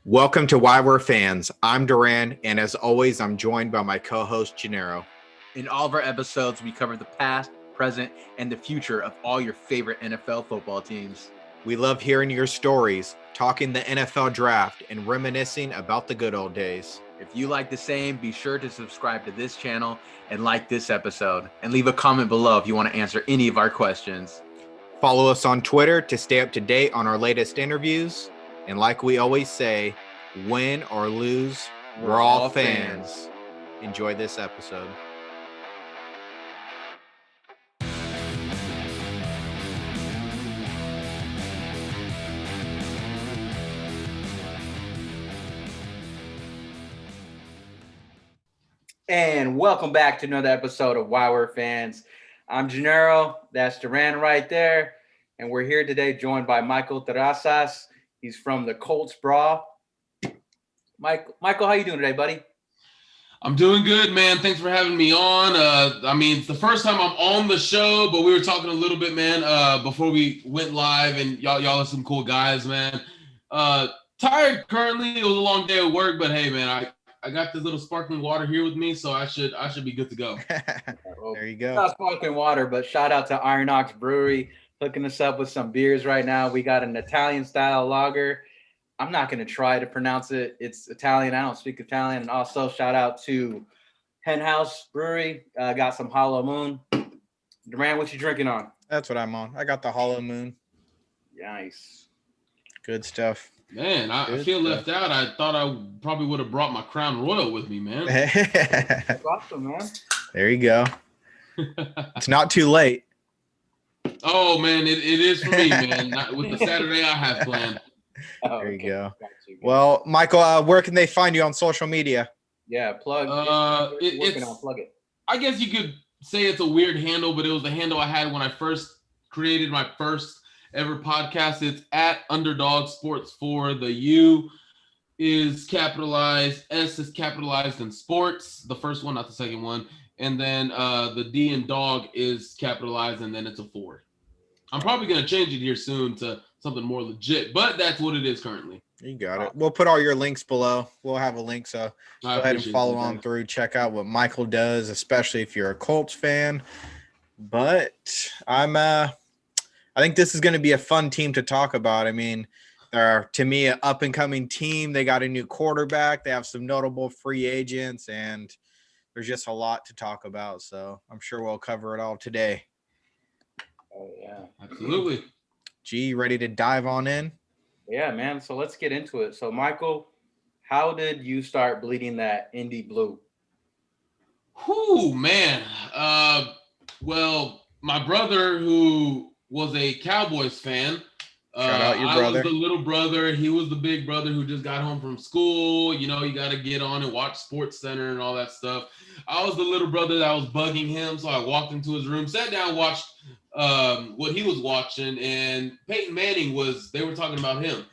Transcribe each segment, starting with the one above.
Welcome to Why We're Fans. I'm Duran, and as always, I'm joined by my co-host, Gennaro. In all of our episodes, we cover the past, present, and the future of all your favorite NFL football teams. We love hearing your stories, talking the NFL draft, and reminiscing about the good old days. If you like the same, be sure to subscribe to this channel and like this episode. And leave a comment below if you want to answer any of our questions. Follow us on Twitter to stay up to date on our latest interviews. And like we always say, win or lose, we're all fans. Enjoy this episode. And welcome back to another episode of Why We're Fans. I'm Gennaro, that's Duran right there. And we're here today joined by Michael Terrazas. He's from the Colts Bra. Michael, how you doing today, buddy? I'm doing good, man. Thanks for having me on. It's the first time I'm on the show, but we were talking a little bit, man, before we went live, and y'all are some cool guys, man. Tired currently. It was a long day at work, but hey, man, I got this little sparkling water here with me, so I should be good to go. There you go. Not sparkling water, but shout out to Iron Ox Brewery hooking us up with some beers right now. We got an Italian style lager. I'm not going to try to pronounce it. It's Italian. I don't speak Italian. And also shout out to Hen House Brewery. Got some Hollow Moon. Duran, what you drinking on? That's what I'm on. I got the Hollow Moon. Nice. Good stuff. Man, I feel left out. I thought I probably would have brought my Crown Royal with me, man. That's awesome, man. There you go. It's not too late. Oh, man, it is for me, man. Not with the Saturday I have planned. There you go. Well, Michael, where can they find you on social media? Yeah, plug. Plug it. I guess you could say it's a weird handle, but it was the handle I had when I first created my first ever podcast. It's at Underdog Sports 4. The U is capitalized, S is capitalized in sports, the first one, not the second one. And then the D in dog is capitalized, and then it's a 4. I'm probably going to change it here soon to something more legit, but that's what it is currently. You got it. We'll put all your links below. We'll have a link, so go ahead and follow on through. Check out what Michael does, especially if you're a Colts fan. But I think this is going to be a fun team to talk about. I mean, they're, to me, an up-and-coming team. They got a new quarterback. They have some notable free agents, and there's just a lot to talk about. So I'm sure we'll cover it all today. Oh, yeah. Absolutely. G, ready to dive on in? Yeah, man. So let's get into it. So, Michael, how did you start bleeding that Indy blue? Whew, man. Well, my brother, who was a Cowboys fan, shout out your I brother. was the little brother. He was the big brother who just got home from school. You know, you got to get on and watch Sports Center and all that stuff. I was the little brother that was bugging him, so I walked into his room, sat down, watched what he was watching, and Peyton Manning they were talking about him.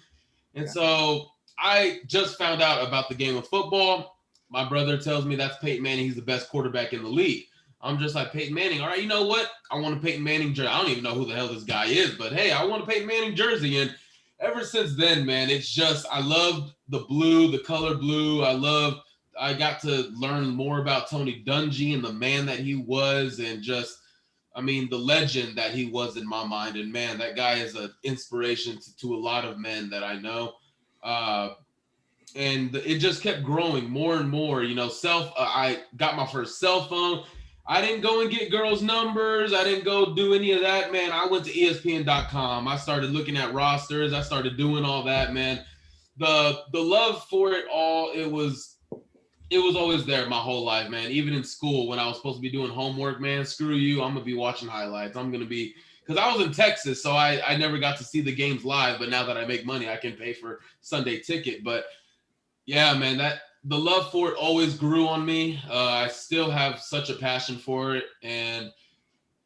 And so I just found out about the game of football. My brother tells me that's Peyton Manning. He's the best quarterback in the league. I'm just like, Peyton Manning. All right, you know what? I want a Peyton Manning jersey. I don't even know who the hell this guy is, but hey, I want a Peyton Manning jersey. And ever since then, man, it's just, I loved the blue, the color blue. I got to learn more about Tony Dungy and the man that he was, and just, I mean, the legend that he was in my mind. And man, that guy is an inspiration to a lot of men that I know. And it just kept growing more and more, you know. I got my first cell phone. I didn't go and get girls' numbers. I didn't go do any of that, man. I went to ESPN.com. I started looking at rosters. I started doing all that, man. The love for it all, it was always there my whole life, man. Even in school when I was supposed to be doing homework, man, screw you. I'm going to be watching highlights. I'm going to be – because I was in Texas, so I never got to see the games live. But now that I make money, I can pay for Sunday ticket. But, yeah, man, the love for it always grew on me. I still have such a passion for it. And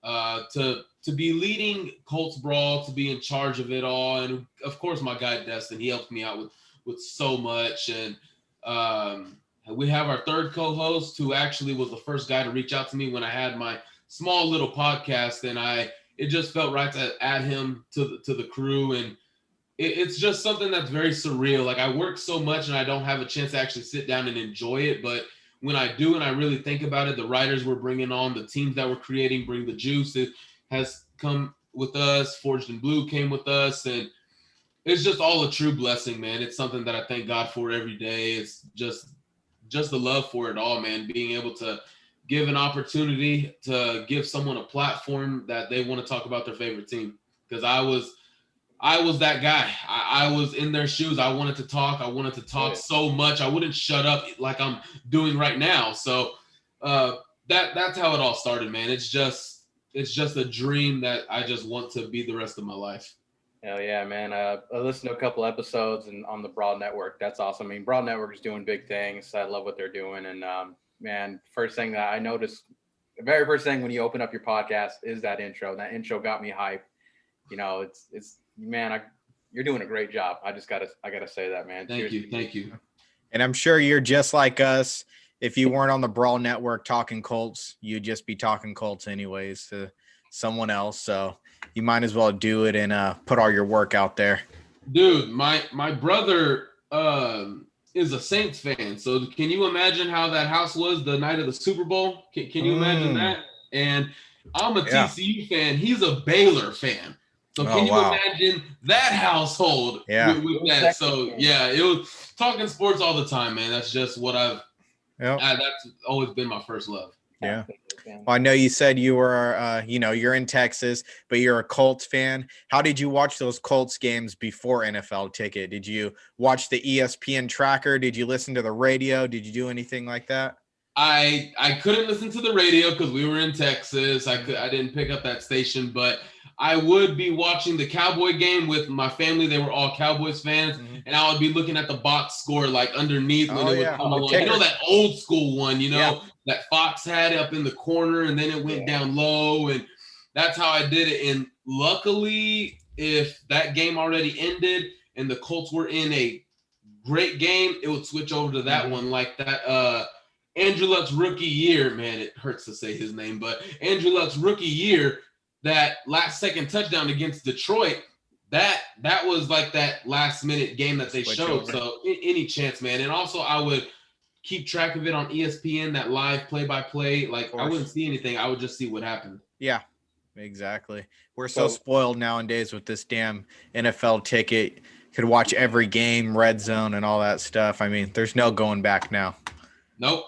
to be leading Colts Brawl, to be in charge of it all. And, of course, my guy, Destin, he helped me out with so much. And we have our third co-host who actually was the first guy to reach out to me when I had my small little podcast. And it just felt right to add him to the crew. And it's just something that's very surreal. Like, I work so much and I don't have a chance to actually sit down and enjoy it. But when I do and I really think about it, the writers we're bringing on, the teams that we're creating, bring the juice. It has come with us. Forged in Blue came with us. And it's just all a true blessing, man. It's something that I thank God for every day. It's just the love for it all, man. Being able to give an opportunity to give someone a platform that they want to talk about their favorite team. Because I was that guy. I was in their shoes. I wanted to talk. So much. I wouldn't shut up like I'm doing right now. So that's how it all started, man. It's just a dream that I just want to be the rest of my life. Hell yeah, man. I listened to a couple episodes and on the Broad Network. That's awesome. I mean, Broad Network is doing big things. I love what they're doing. And man, first thing that I noticed, the very first thing when you open up your podcast is that intro. That intro got me hyped. You know, it's man, you're doing a great job. I gotta say that, man. Thank you. And I'm sure you're just like us. If you weren't on the Brawl Network talking Colts, you'd just be talking Colts anyways to someone else. So you might as well do it and put all your work out there. Dude, my brother is a Saints fan. So can you imagine how that house was the night of the Super Bowl? Can you imagine that? And I'm a TCU fan. He's a Baylor fan. So can you imagine that household with that? So yeah, it was talking sports all the time, man. That's just what that's always been my first love. Yeah. Well, I know you said you were, you're in Texas, but you're a Colts fan. How did you watch those Colts games before NFL Ticket? Did you watch the ESPN tracker? Did you listen to the radio? Did you do anything like that? I couldn't listen to the radio because we were in Texas. I didn't pick up that station, but I would be watching the Cowboy game with my family. They were all Cowboys fans, and I would be looking at the box score like underneath when it would come along. You know, that old school one, that Fox had up in the corner, and then it went down low, and that's how I did it. And luckily, if that game already ended and the Colts were in a great game, it would switch over to that one, like that Andrew Luck's rookie year. Man, it hurts to say his name, but Andrew Luck's rookie year, that last second touchdown against Detroit, that was like that last minute game that they showed. So any chance, man. And also I would keep track of it on ESPN, that live play-by-play. Like, I wouldn't see anything. I would just see what happened. Yeah, exactly. We're so spoiled nowadays with this damn NFL Ticket. Could watch every game, red zone, and all that stuff. I mean, there's no going back now. Nope.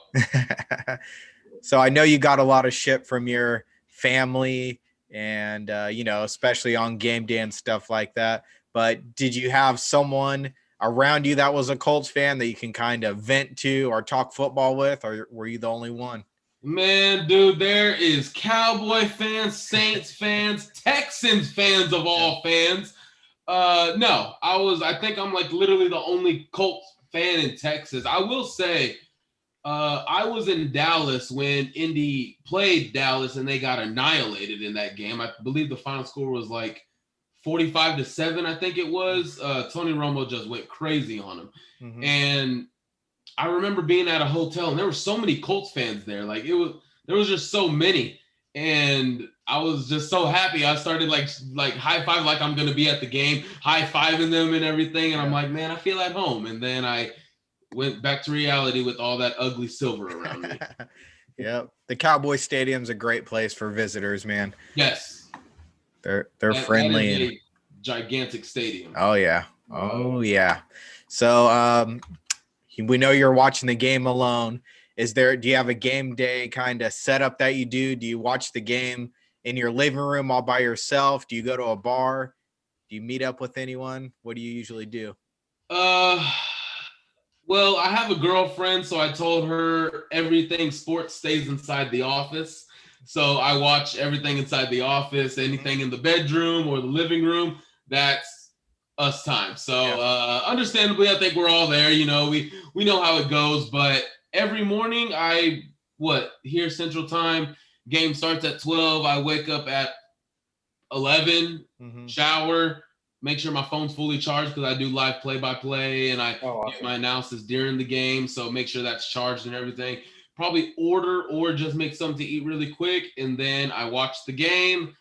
So I know you got a lot of shit from your family and, especially on game day and stuff like that. But did you have someone around you that was a Colts fan that you can kind of vent to or talk football with, or were you the only one? Man, dude, there is Cowboy fans, Saints fans, Texans fans of all fans. No, I think I'm like literally the only Colts fan in Texas. I will say, I was in Dallas when Indy played Dallas and they got annihilated in that game. I believe the final score was like 45-7, I think it was. Tony Romo just went crazy on him. Mm-hmm. And I remember being at a hotel and there were so many Colts fans there. Like there was just so many. And I was just so happy. I started like high five, like I'm going to be at the game, high fiving them and everything. And I'm like, man, I feel at home. And then I went back to reality with all that ugly silver around me. Yep. The Cowboy Stadium's a great place for visitors, man. Yes. They're friendly. That is a gigantic stadium. Oh yeah. Oh yeah. So we know you're watching the game alone. Do you have a game day kind of setup that you do? Do you watch the game in your living room all by yourself? Do you go to a bar? Do you meet up with anyone? What do you usually do? Well, I have a girlfriend, so I told her everything sports stays inside the office. So I watch everything inside the office, anything in the bedroom or the living room, that's us time. So understandably, I think we're all there. We know how it goes, but every morning here Central Time, game starts at 12. I wake up at 11, shower, make sure my phone's fully charged because I do live play-by-play and I get my analysis during the game. So make sure that's charged and everything. Probably order or just make something to eat really quick. And then I watch the game.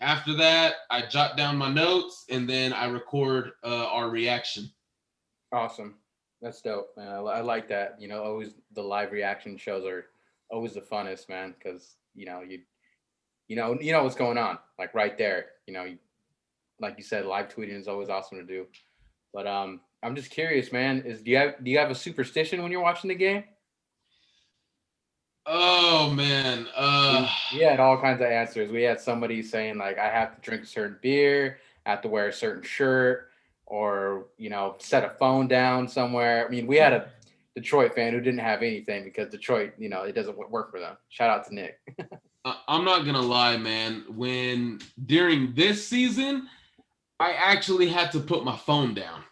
After that, I jot down my notes, and then I record our reaction. Awesome. That's dope, man. I like that. Always the live reaction shows are always the funnest, man, because you know what's going on, like right there. Like you said, live tweeting is always awesome to do. But I'm just curious, man. Do you have a superstition when you're watching the game? Oh man, we had all kinds of answers. We had somebody saying like, I have to drink a certain beer, I have to wear a certain shirt, or set a phone down somewhere. I mean, we had a Detroit fan who didn't have anything because Detroit, it doesn't work for them. Shout out to Nick. I'm not gonna lie, man. During this season, I actually had to put my phone down.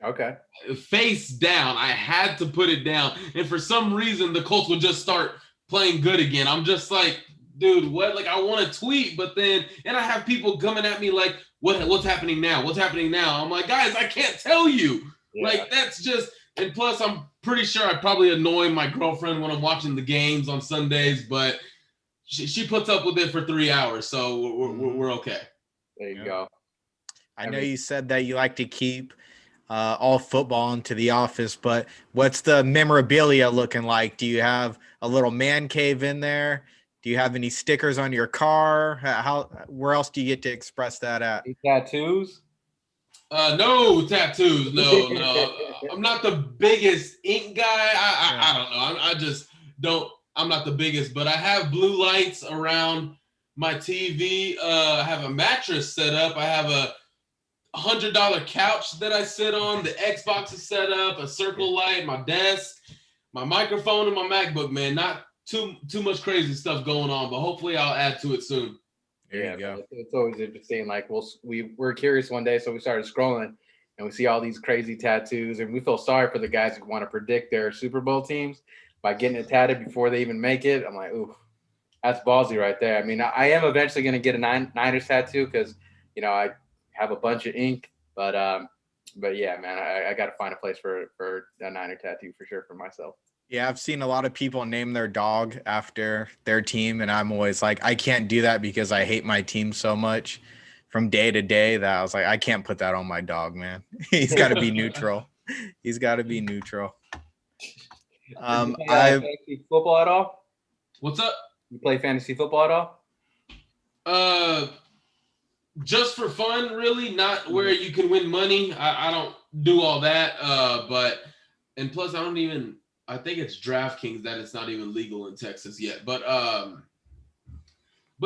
Okay. Face down. I had to put it down. And for some reason, the Colts would just start playing good again. I'm just like, dude, what? Like, I want to tweet, but then, and I have people coming at me like, what's happening now? What's happening now? I'm like, guys, I can't tell you. Yeah. Like, that's just, and plus, I'm pretty sure I probably annoy my girlfriend when I'm watching the games on Sundays, but she puts up with it for 3 hours, so we're okay. There you go. I know you said that you like to keep all football into the office, but what's the memorabilia looking like? Do you have a little man cave in there? Do you have any stickers on your car? Where else do you get to express that at? Any tattoos? No tattoos. No. I'm not the biggest ink guy. I don't know. I just don't. I'm not the biggest, but I have blue lights around my TV. I have a mattress set up. I have a $100 couch that I sit on. The Xbox is set up. A circle light, my desk, my microphone, and my MacBook. Man, not too much crazy stuff going on, but hopefully I'll add to it soon. There you go. It's always interesting. Like we're curious one day, so we started scrolling, and we see all these crazy tattoos, and we feel sorry for the guys who want to predict their Super Bowl teams by getting it tatted before they even make it. I'm like, ooh, that's ballsy right there. I mean, I am eventually going to get a Niners tattoo because, I have a bunch of ink, but yeah, man, I got to find a place for a Niner tattoo for sure for myself. Yeah, I've seen a lot of people name their dog after their team, and I'm always like, I can't do that because I hate my team so much from day to day that I was like, I can't put that on my dog, man. He's got to be neutral. He's got to be neutral. You play fantasy football at all? What's up? You play fantasy football at all? Just for fun, really, not where you can win money. I don't do all that. And plus I think it's DraftKings that it's not even legal in Texas yet. But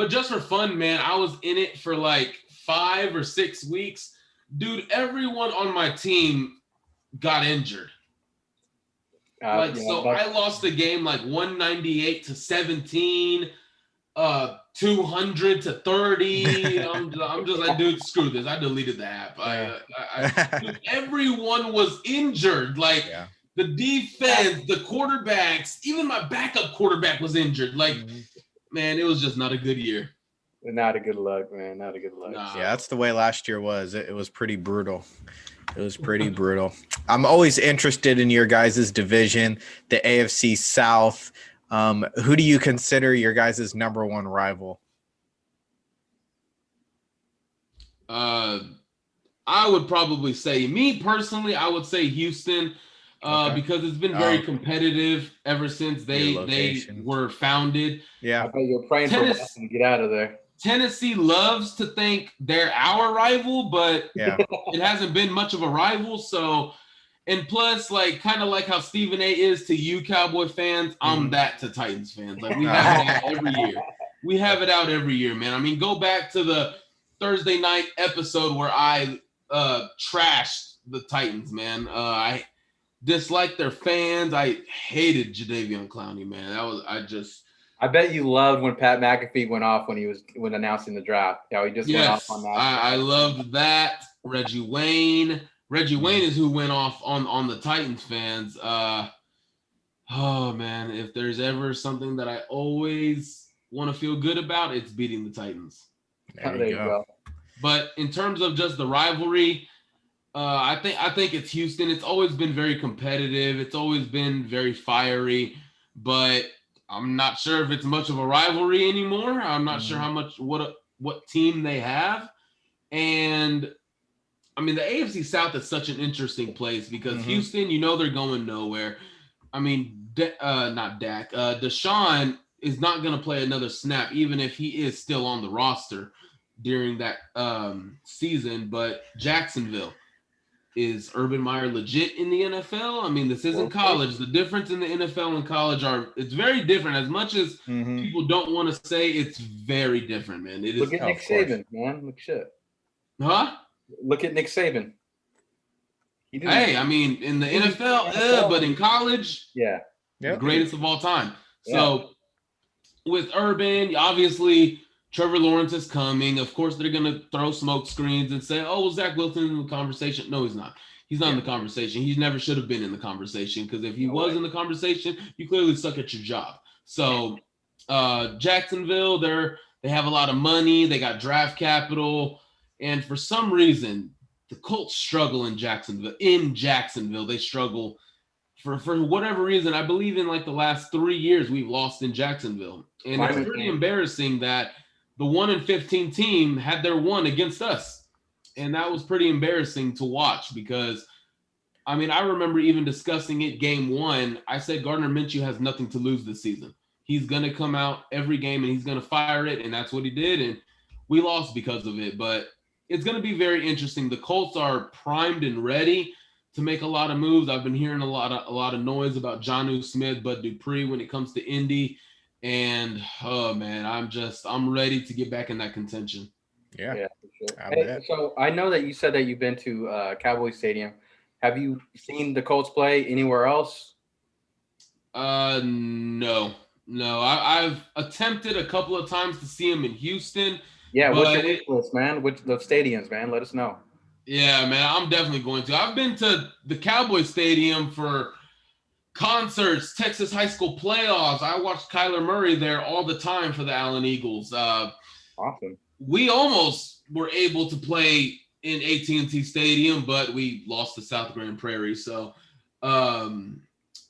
just for fun, man, I was in it for like 5 or 6 weeks. Dude, everyone on my team got injured. I lost the game like 198-17, 200-30. I'm just like, dude, screw this. I deleted the app. Dude, everyone was injured. Like the defense, the quarterbacks, even my backup quarterback was injured. Like, man, it was just not a good year. Not a good luck, man. Not a good luck. Nah. Yeah, that's the way last year was. It was pretty brutal. It was pretty brutal. I'm always interested in your guys' division, the AFC South. Who do you consider your guys' number one rival? I would probably say, me personally, I would say Houston, because it's been very competitive ever since they were founded. Yeah. I bet you're praying for Boston to get out of there. Tennessee loves to think they're our rival, but it hasn't been much of a rival. So, and plus, like, kind of like how Stephen A is to you Cowboy fans, I'm that to Titans fans. Like, we have it out every year. We have it out every year, man. I mean, go back to the Thursday night episode where I trashed the Titans, man. I disliked their fans. I hated Jadeveon Clowney, man. I bet you loved when Pat McAfee went off when announcing the draft. Yeah, he just went off on that. I loved that. Reggie Wayne is who went off on the Titans fans. Oh man, if there's ever something that I always want to feel good about, it's beating the Titans. There you go. But in terms of just the rivalry, I think it's Houston. It's always been very competitive. It's always been very fiery, but I'm not sure if it's much of a rivalry anymore. I'm not sure what what team they have. And I mean, the AFC South is such an interesting place because Houston, they're going nowhere. I mean, not Dak. Deshaun is not going to play another snap, even if he is still on the roster during that season. But Jacksonville, is Urban Meyer legit in the NFL? I mean, this isn't college. The difference in the NFL and college it's very different. As much as people don't want to say, it's very different, man. It is. Look at Nick Saban, man. Look shit. Huh? Look at Nick Saban. Hey, I mean, in the NFL, but in college, the greatest of all time. So with Urban, obviously Trevor Lawrence is coming. Of course, they're going to throw smoke screens and say, oh, Zach Wilson in the conversation. No, he's not. He's not in the conversation. He never should have been in the conversation because if he was in the conversation, you clearly suck at your job. So Jacksonville, they have a lot of money. They got draft capital. And for some reason, the Colts struggle in Jacksonville. They struggle for whatever reason. I believe in like the last 3 years we've lost in Jacksonville. And it's pretty embarrassing that the 1-15 team had their one against us. And that was pretty embarrassing to watch because, I mean, I remember even discussing it game one. I said Gardner Minshew has nothing to lose this season. He's going to come out every game and he's going to fire it. And that's what he did. And we lost because of it. But it's going to be very interesting. The Colts are primed and ready to make a lot of moves. I've been hearing a lot of noise about Jonnu Smith, Bud Dupree when it comes to Indy. And oh man, I'm ready to get back in that contention. Yeah, for sure. Hey, so I know that you said that you've been to Cowboys Stadium. Have you seen the Colts play anywhere else? No. I've attempted a couple of times to see them in Houston. Yeah, what's your wish list, man? Which the stadiums, man? Let us know. Yeah, man, I'm definitely going to. I've been to the Cowboys Stadium for concerts, Texas high school playoffs. I watched Kyler Murray there all the time for the Allen Eagles. Awesome. We almost were able to play in AT&T Stadium, but we lost to South Grand Prairie. So the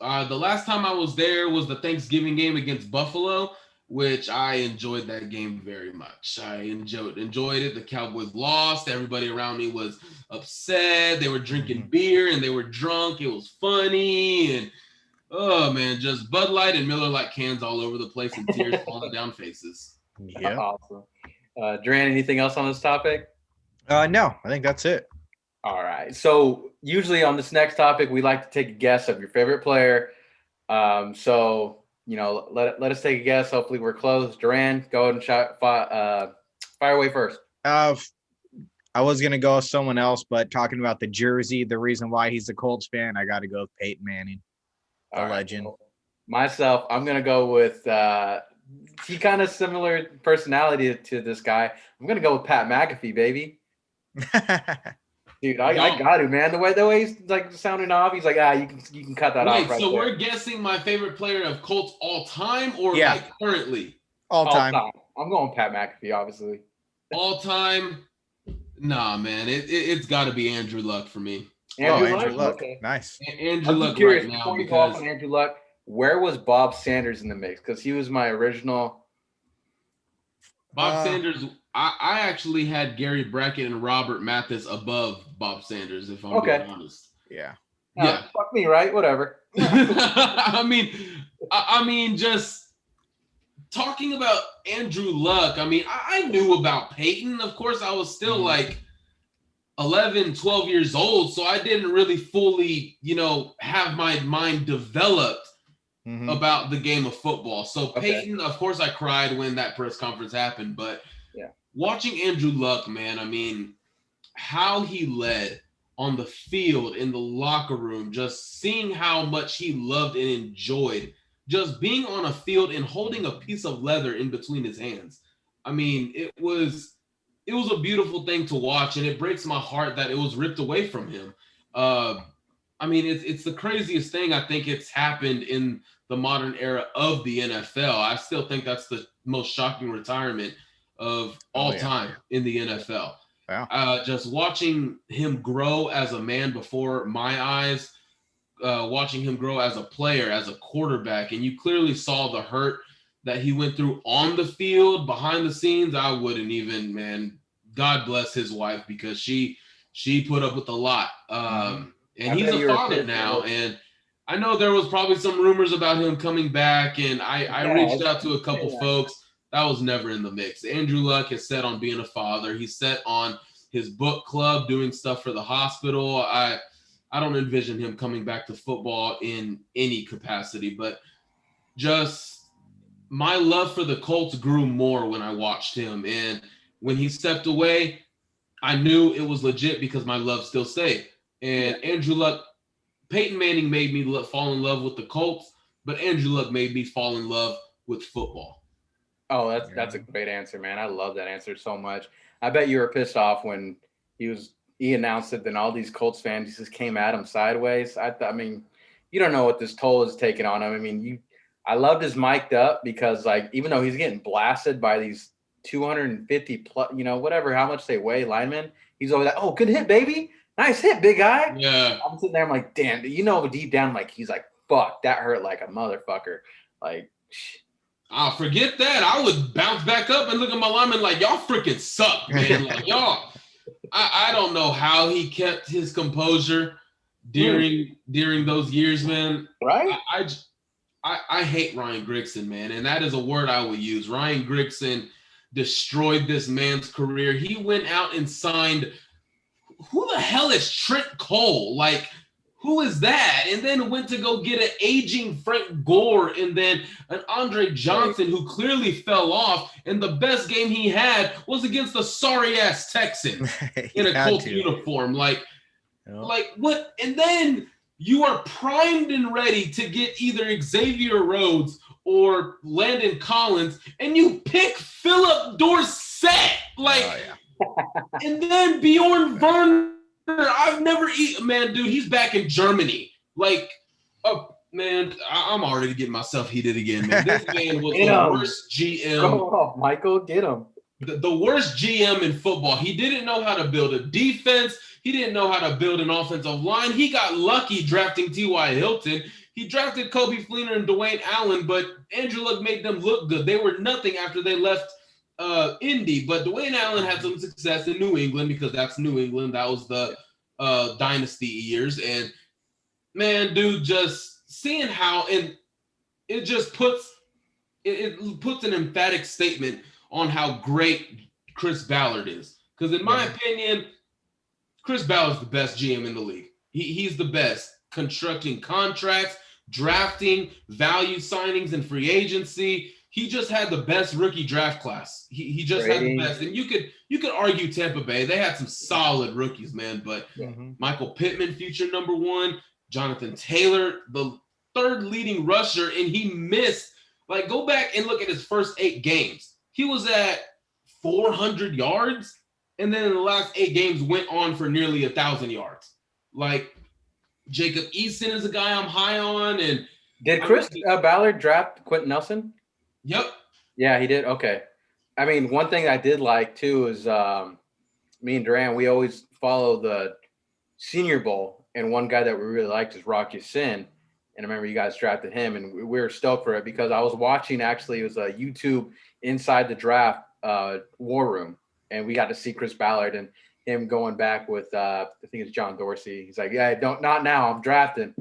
last time I was there was the Thanksgiving game against Buffalo, which I enjoyed that game very much. I enjoyed it. The Cowboys lost. Everybody around me was upset. They were drinking beer and they were drunk. It was funny. And oh man, just Bud Light and Miller Lite cans all over the place and tears falling down faces. Yeah. Awesome. Duran, anything else on this topic? No, I think that's it. All right. So usually on this next topic, we like to take a guess of your favorite player. So let us take a guess. Hopefully we're close. Duran, go ahead and fire away first. I was going to go with someone else, but talking about the jersey, the reason why he's a Colts fan, I got to go with Peyton Manning, the legend. Well, myself, I'm going to go with he kind of similar personality to this guy. I'm going to go with Pat McAfee, baby. Dude, I got to, man. The way he's like sounding off, he's like, you can cut that off. Right, so we're guessing my favorite player of Colts all time or like currently? All time. I'm going Pat McAfee, obviously. All time? Nah, man. It's got to be Andrew Luck for me. Andrew Luck. Okay. Nice. Andrew Luck right now. Before you go off on Andrew Luck, where was Bob Sanders in the mix? Because he was my original. Bob Sanders. I actually had Gary Brackett and Robert Mathis above Bob Sanders, if I'm being honest. Yeah. Yeah. Fuck me, right? Whatever. I mean, just talking about Andrew Luck. I mean, I knew about Peyton. Of course, I was still like 11, 12 years old. So I didn't really fully, have my mind developed about the game of football. So Peyton, of course, I cried when that press conference happened, but watching Andrew Luck, man, I mean, how he led on the field, in the locker room, just seeing how much he loved and enjoyed just being on a field and holding a piece of leather in between his hands. I mean, it was a beautiful thing to watch, and it breaks my heart that it was ripped away from him. I mean, it's the craziest thing I think it's happened in the modern era of the NFL. I still think that's the most shocking retirement of all time in the NFL. Wow. Just watching him grow as a man before my eyes, watching him grow as a player, as a quarterback, and you clearly saw the hurt that he went through on the field, behind the scenes, I wouldn't even, man. God bless his wife, because she put up with a lot. And he's a father now. And I know there was probably some rumors about him coming back, and I reached out to a couple folks. That was never in the mix. Andrew Luck is set on being a father. He's set on his book club, doing stuff for the hospital. I don't envision him coming back to football in any capacity, but just my love for the Colts grew more when I watched him. And when he stepped away, I knew it was legit because my love still stayed. And Andrew Luck, Peyton Manning made me fall in love with the Colts, but Andrew Luck made me fall in love with football. Oh, that's a great answer, man. I love that answer so much. I bet you were pissed off when he announced it, then all these Colts fans just came at him sideways. I mean, you don't know what this toll is taking on him. I mean, I loved his mic'd up, because like, even though he's getting blasted by these 250 plus, whatever, how much they weigh linemen, he's over that. Oh, good hit, baby. Nice hit, big guy. Yeah. I'm sitting there, I'm like, damn, deep down, like, he's like, fuck, that hurt like a motherfucker. Like, I'll forget that. I would bounce back up and look at my lineman like, y'all freaking suck, man. Like, y'all. I don't know how he kept his composure during those years, man. Right? I hate Ryan Grigson, man, and that is a word I would use. Ryan Grigson destroyed this man's career. He went out and signed, who the hell is Trent Cole? Like, who is that? And then went to go get an aging Frank Gore and then an Andre Johnson who clearly fell off. And the best game he had was against the sorry-ass Texans in a Colts uniform. Like what? And then you are primed and ready to get either Xavier Rhodes or Landon Collins, and you pick Philip Dorsett. And then Bjorn Werner. I've never eaten, man, dude. He's back in Germany. Like, oh man, I'm already getting myself heated again, man. This man was the worst GM. Oh, Michael, get him. The worst GM in football. He didn't know how to build a defense. He didn't know how to build an offensive line. He got lucky drafting T.Y. Hilton. He drafted Kobe Fleener and Dwayne Allen, but Andrew Luck made them look good. They were nothing after they left Indy, but Dwayne Allen had some success in New England because that's New England. That was the dynasty years. And man, dude, just seeing how, and it just puts an emphatic statement on how great Chris Ballard is. Because in my opinion, Chris Ballard's the best GM in the league. He's the best constructing contracts, drafting, value signings, and free agency. He just had the best rookie draft class. He just had the best. And you could argue Tampa Bay. They had some solid rookies, man. But Michael Pittman, future number one. Jonathan Taylor, the third leading rusher, and he missed. Like, go back and look at his first 8 games. He was at 400 yards, and then in the last 8 games went on for nearly 1,000 yards. Like, Jacob Eason is a guy I'm high on. And did Chris Ballard draft Quentin Nelson? Yep. Yeah, he did. Okay. I mean, one thing I did like too is me and Duran, we always follow the Senior Bowl, and one guy that we really liked is Rocky Sin. And I remember you guys drafted him, and we were stoked for it because I was watching, actually, it was a YouTube Inside the Draft War Room, and we got to see Chris Ballard and him going back with I think it's John Dorsey. He's like, yeah, not now, I'm drafting.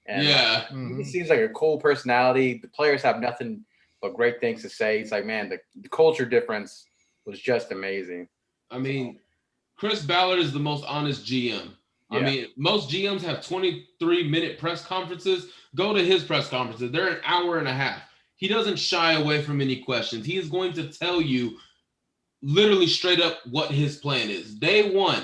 And he seems like a cool personality. The players have nothing but great things to say. It's like, man, the culture difference was just amazing. I mean, Chris Ballard is the most honest GM. I mean, most GMs have 23-minute press conferences. Go to his press conferences. They're an hour and a half. He doesn't shy away from any questions. He is going to tell you literally straight up what his plan is. Day one,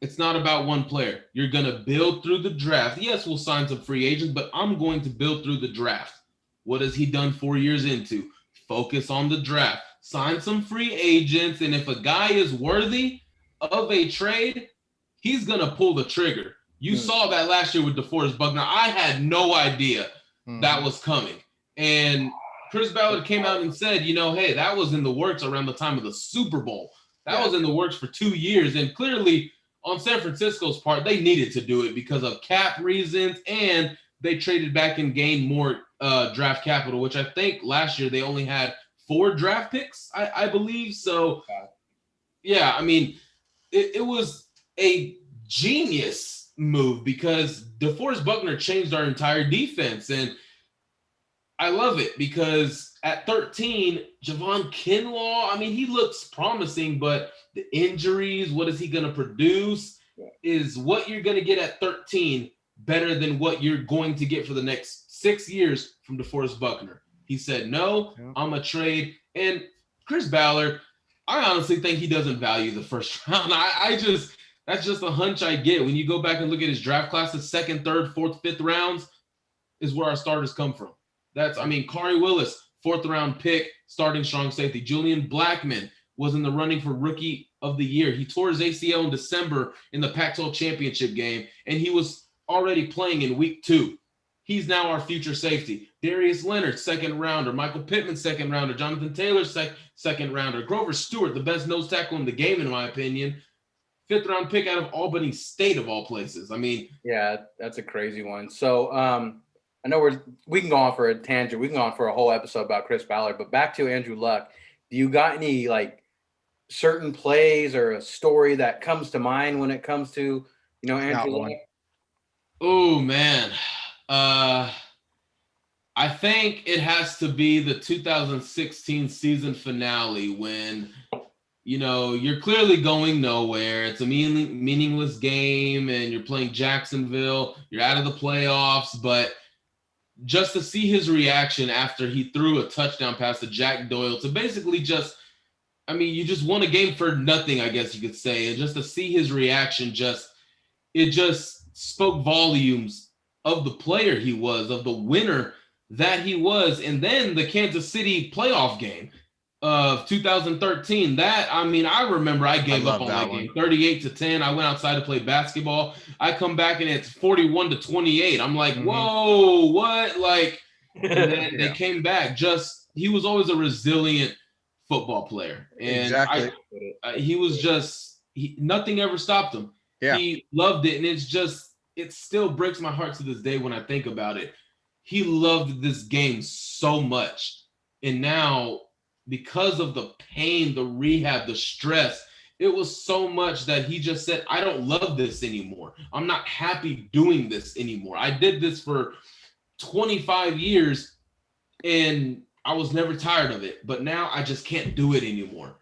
it's not about one player. You're going to build through the draft. Yes, we'll sign some free agents, but I'm going to build through the draft. What has he done 4 years into? Focus on the draft. Sign some free agents, and if a guy is worthy of a trade, he's going to pull the trigger. You saw that last year with DeForest Buckner. I had no idea that was coming. And Chris Ballard came out and said, hey, that was in the works around the time of the Super Bowl. That was in the works for 2 years. And clearly, on San Francisco's part, they needed to do it because of cap reasons and they traded back and gained more draft capital, which I think last year they only had 4 draft picks, I believe. So, yeah, I mean, it was a genius move because DeForest Buckner changed our entire defense. And I love it because at 13, Javon Kinlaw, I mean, he looks promising, but the injuries, what is he going to produce? Is what you're going to get at 13 better than what you're going to get for the next 6 years from DeForest Buckner? He said, no, I'm a trade. And Chris Ballard, I honestly think he doesn't value the first round. That's just a hunch I get. When you go back and look at his draft classes, 2nd, 3rd, 4th, 5th rounds is where our starters come from. Kari Willis, 4th round pick, starting strong safety. Julian Blackmon was in the running for rookie of the year. He tore his ACL in December in the Pac-12 championship game, and he was already playing in week 2. He's now our future safety. Darius Leonard, 2nd rounder. Michael Pittman, 2nd rounder. Jonathan Taylor, 2nd rounder. Grover Stewart, the best nose tackle in the game, in my opinion. 5th round pick out of Albany State, of all places. I mean, yeah, that's a crazy one. So, I know we can go on for a tangent. We can go on for a whole episode about Chris Ballard, but back to Andrew Luck. Do you got any like certain plays or a story that comes to mind when it comes to, Andrew Luck? Oh man. I think it has to be the 2016 season finale when, you're clearly going nowhere. It's a meaningless game and you're playing Jacksonville. You're out of the playoffs, but just to see his reaction after he threw a touchdown pass to Jack Doyle to basically you just won a game for nothing, I guess you could say. And just to see his reaction, it just spoke volumes of the player he was, of the winner that he was. And then the Kansas City playoff game of 2013, I remember I gave up on that game 38-10. I went outside to play basketball. I come back and it's 41-28. I'm like, whoa, what? Like, and then they came back. He was always a resilient football player. And exactly. He was nothing ever stopped him. Yeah. He loved it. And it still breaks my heart to this day when I think about it. He loved this game so much. And now, because of the pain, the rehab, the stress, it was so much that he just said, I don't love this anymore. I'm not happy doing this anymore. I did this for 25 years and I was never tired of it, but now I just can't do it anymore.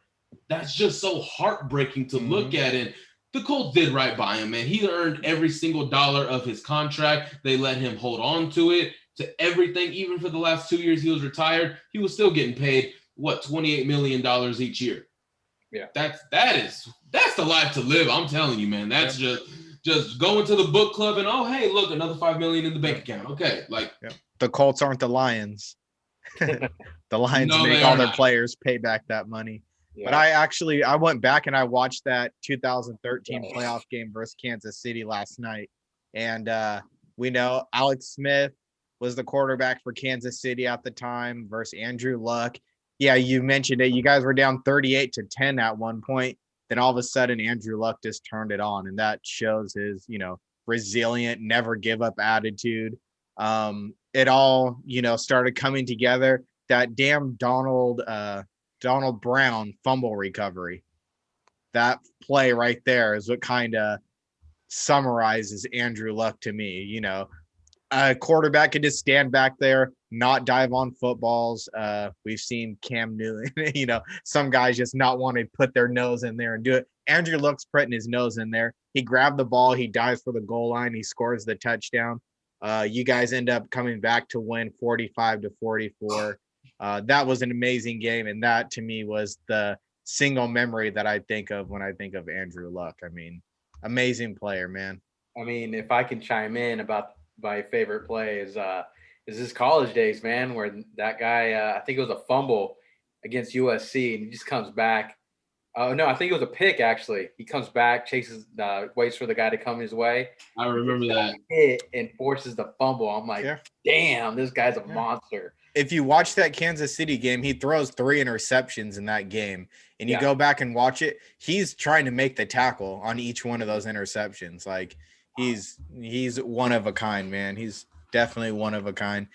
That's just so heartbreaking to look at. And the Colts did right by him, man. He earned every single dollar of his contract. They let him hold on to it, to everything. Even for the last 2 years he was retired, he was still getting paid, $28 million each year. Yeah. That's the life to live. I'm telling you, man. That's just going to the book club and, oh, hey, look, another $5 million in the bank account. Okay. The Colts aren't the Lions. The Lions make all their players pay back that money. Yeah. But I went back and I watched that 2013 playoff game versus Kansas City last night. And we know Alex Smith was the quarterback for Kansas City at the time versus Andrew Luck. Yeah, you mentioned it. You guys were down 38-10 at one point. Then all of a sudden, Andrew Luck just turned it on. And that shows his, resilient, never give up attitude. It all, started coming together. That damn Donald Brown fumble recovery. That play right there is what kind of summarizes Andrew Luck to me. A quarterback could just stand back there, not dive on footballs. We've seen Cam Newton, some guys just not want to put their nose in there and do it. Andrew Luck's putting his nose in there. He grabbed the ball. He dives for the goal line. He scores the touchdown. You guys end up coming back to win 45-44. That was an amazing game. And that to me was the single memory that I think of when I think of Andrew Luck. I mean, amazing player, man. I mean, if I can chime in about my favorite play is his college days, man, where that guy, I think it was a fumble against USC and he just comes back. No, I think it was a pick, actually. He comes back, chases, waits for the guy to come his way. I remember that. Hit and forces the fumble. I'm like, damn, this guy's a monster. If you watch that Kansas City game, he throws 3 interceptions in that game. And you go back and watch it, he's trying to make the tackle on each one of those interceptions. Like, he's one of a kind, man. He's definitely one of a kind.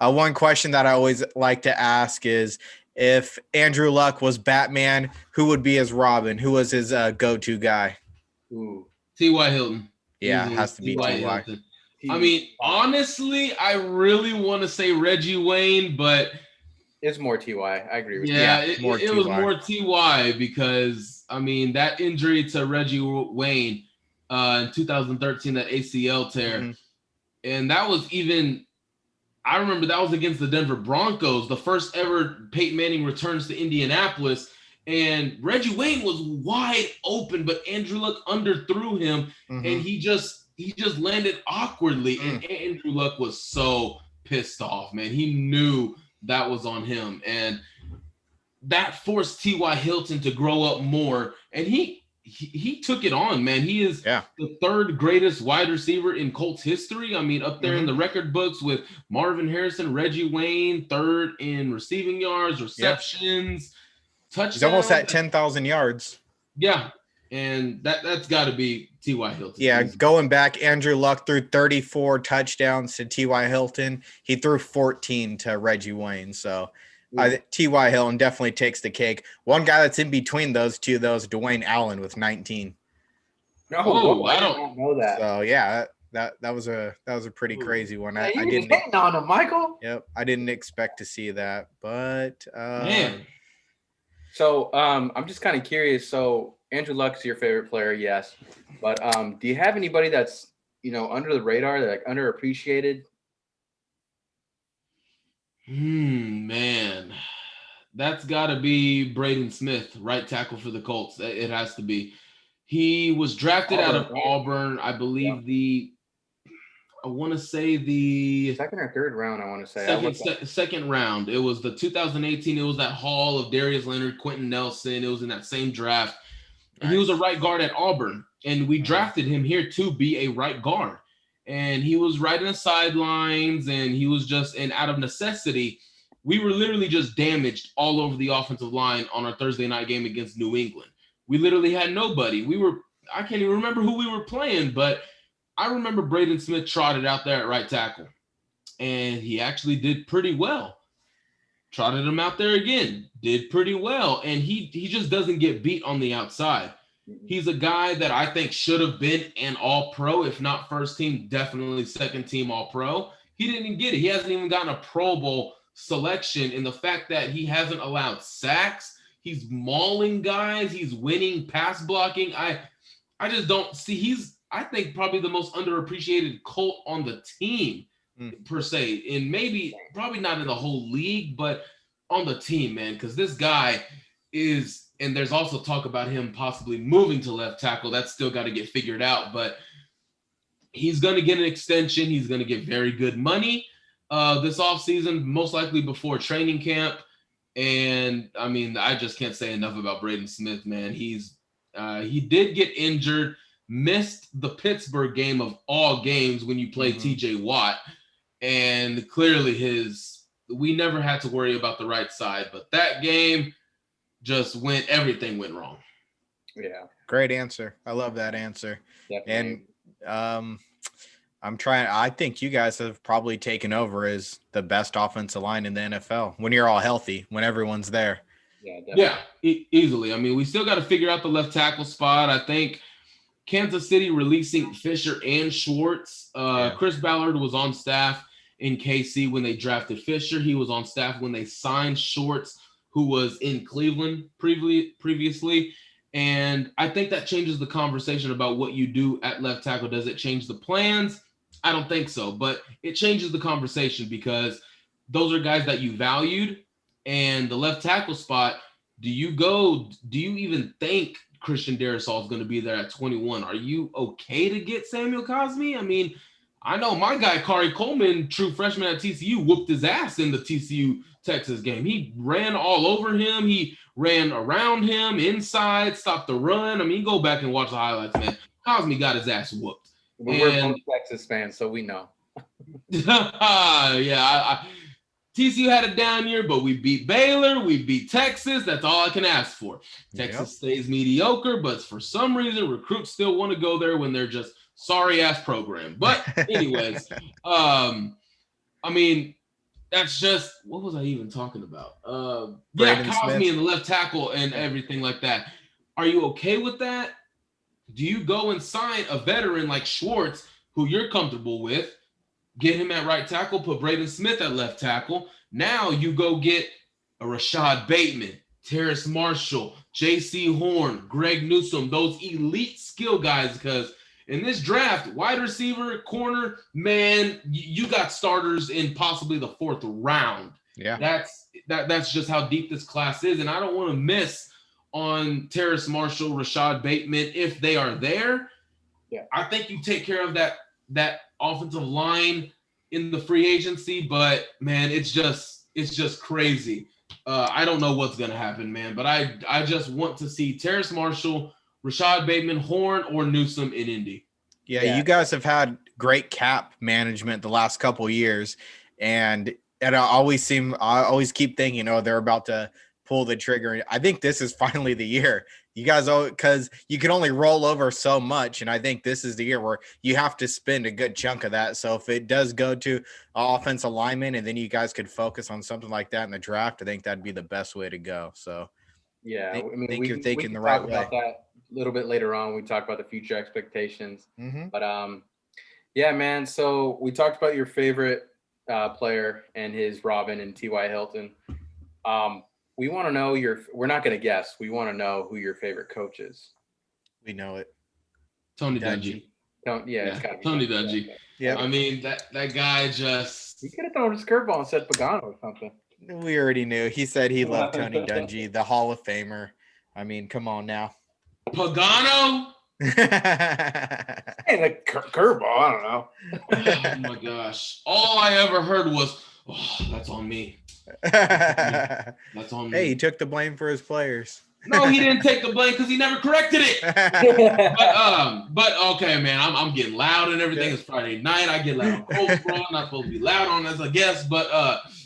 One question that I always like to ask is, if Andrew Luck was Batman, who would be his Robin? Who was his go-to guy? Ooh. T.Y. Hilton. Yeah, it has to be T.Y. Hilton. I mean, honestly, I really want to say Reggie Wayne, but it's more T.Y. I agree with you. Yeah, it was more T.Y. because, I mean, that injury to Reggie Wayne in 2013, that ACL tear, and that was even – I remember that was against the Denver Broncos, the first ever Peyton Manning returns to Indianapolis, and Reggie Wayne was wide open, but Andrew Luck underthrew him, and he just landed awkwardly, and Andrew Luck was so pissed off, man. He knew that was on him, and that forced T.Y. Hilton to grow up more, and he took it on, man. He is the third greatest wide receiver in Colts history. I mean, up there in the record books with Marvin Harrison, Reggie Wayne, third in receiving yards, receptions, touchdowns. He's almost at 10,000 yards. Yeah, and that's got to be T.Y. Hilton. Yeah, going back, Andrew Luck threw 34 touchdowns to T.Y. Hilton. He threw 14 to Reggie Wayne, so – T.Y. Hilton definitely takes the cake. One guy that's in between those two, though, is Dwayne Allen with 19. No, I don't know that. So yeah, that was a pretty crazy one. I didn't hitting on him, Michael. Yep, I didn't expect to see that, but man. So I'm just kind of curious. So Andrew Luck's your favorite player, yes, but do you have anybody that's under the radar, like underappreciated? Man, that's got to be Braden Smith, right tackle for the Colts. It has to be. He was drafted out of Auburn, I believe. I want to say the second or third round. I want to say second round. It was the 2018. It was that haul of Darius Leonard, Quentin Nelson. It was in that same draft. And he was a right guard at Auburn, and we drafted him here to be a right guard. And he was right in the sidelines, and he was and out of necessity, we were literally just damaged all over the offensive line on our Thursday night game against New England. We literally had nobody. I can't even remember who we were playing, but I remember Braden Smith trotted out there at right tackle, and he actually did pretty well. Trotted him out there again, did pretty well, and he just doesn't get beat on the outside. He's a guy that I think should have been an all-pro, if not first team, definitely second team all-pro. He didn't even get it. He hasn't even gotten a Pro Bowl selection, and the fact that he hasn't allowed sacks, he's mauling guys, he's winning pass blocking. I just don't see. He's, I think, probably the most underappreciated Colt on the team, per se, and probably not in the whole league, but on the team, man, because this guy is – and there's also talk about him possibly moving to left tackle. That's still got to get figured out, but he's going to get an extension. He's going to get very good money this offseason, most likely before training camp. And, I mean, I just can't say enough about Braden Smith, man. He did get injured, missed the Pittsburgh game of all games when you play T.J. Watt. And clearly we never had to worry about the right side. But that game – everything went wrong. Yeah. Great answer. I love that answer. Definitely. And I think you guys have probably taken over as the best offensive line in the NFL when you're all healthy, when everyone's there. Yeah, definitely. Easily. I mean, we still got to figure out the left tackle spot. I think Kansas City releasing Fisher and Schwartz. Chris Ballard was on staff in KC when they drafted Fisher. He was on staff when they signed Schwartz, who was in Cleveland previously. And I think that changes the conversation about what you do at left tackle. Does it change the plans? I don't think so, but it changes the conversation because those are guys that you valued. And the left tackle spot, do you even think Christian Darrisaw is going to be there at 21? Are you okay to get Samuel Cosmi? I mean, I know my guy, Kari Coleman, true freshman at TCU, whooped his ass in the TCU Texas game. He ran all over him. He ran around him, inside, stopped the run. I mean, go back and watch the highlights, man. Cosmi got his ass whooped. We're both Texas fans, so we know. Yeah, TCU had a down year, but we beat Baylor. We beat Texas. That's all I can ask for. Texas stays mediocre, but for some reason, recruits still want to go there when they're just sorry-ass program. But anyways, I mean, that's just, what was I even talking about? Braden Cosme Smith. and the left tackle and everything like that. Are you okay with that? Do you go and sign a veteran like Schwartz, who you're comfortable with, get him at right tackle, put Braden Smith at left tackle? Now you go get a Rashad Bateman, Terrace Marshall, J.C. Horn, Greg Newsome, those elite skill guys, because in this draft, wide receiver, corner, man, you got starters in possibly the 4th round. Yeah. That's just how deep this class is, and I don't want to miss on Terrace Marshall, Rashad Bateman if they are there. Yeah. I think you take care of that offensive line in the free agency, but man, it's just crazy. I don't know what's gonna happen, man, but I just want to see Terrace Marshall, Rashad Bateman, Horn, or Newsome in Indy. Yeah, you guys have had great cap management the last couple of years, and I always keep thinking, they're about to pull the trigger. I think this is finally the year. You guys, because you can only roll over so much, and I think this is the year where you have to spend a good chunk of that. So if it does go to offensive lineman, and then you guys could focus on something like that in the draft, I think that'd be the best way to go. So yeah, I think you're thinking the right right way. way. About that a little bit later on. We talk about the future expectations, Mm-hmm. but yeah, man. So we talked about your favorite player and his Robin and T.Y. Hilton. We want to know we're not going to guess. We want to know who your favorite coach is. We know it. Tony Dungy. It's got to be Tony Dungy. Yeah. I mean, that guy just... He could have thrown his curveball and said Pagano or something. We already knew. He said he loved Tony Dungy, the Hall of Famer. I mean, come on now. Pagano? And a curveball, I don't know. Oh my gosh. All I ever heard was, that's on me. That's on me. Hey, he took the blame for his players. No, he didn't take the blame because he never corrected it. But okay, man, I'm getting loud and everything. It's Friday night. I get loud on Colts, bro. I'm not supposed to be loud on as a guest, but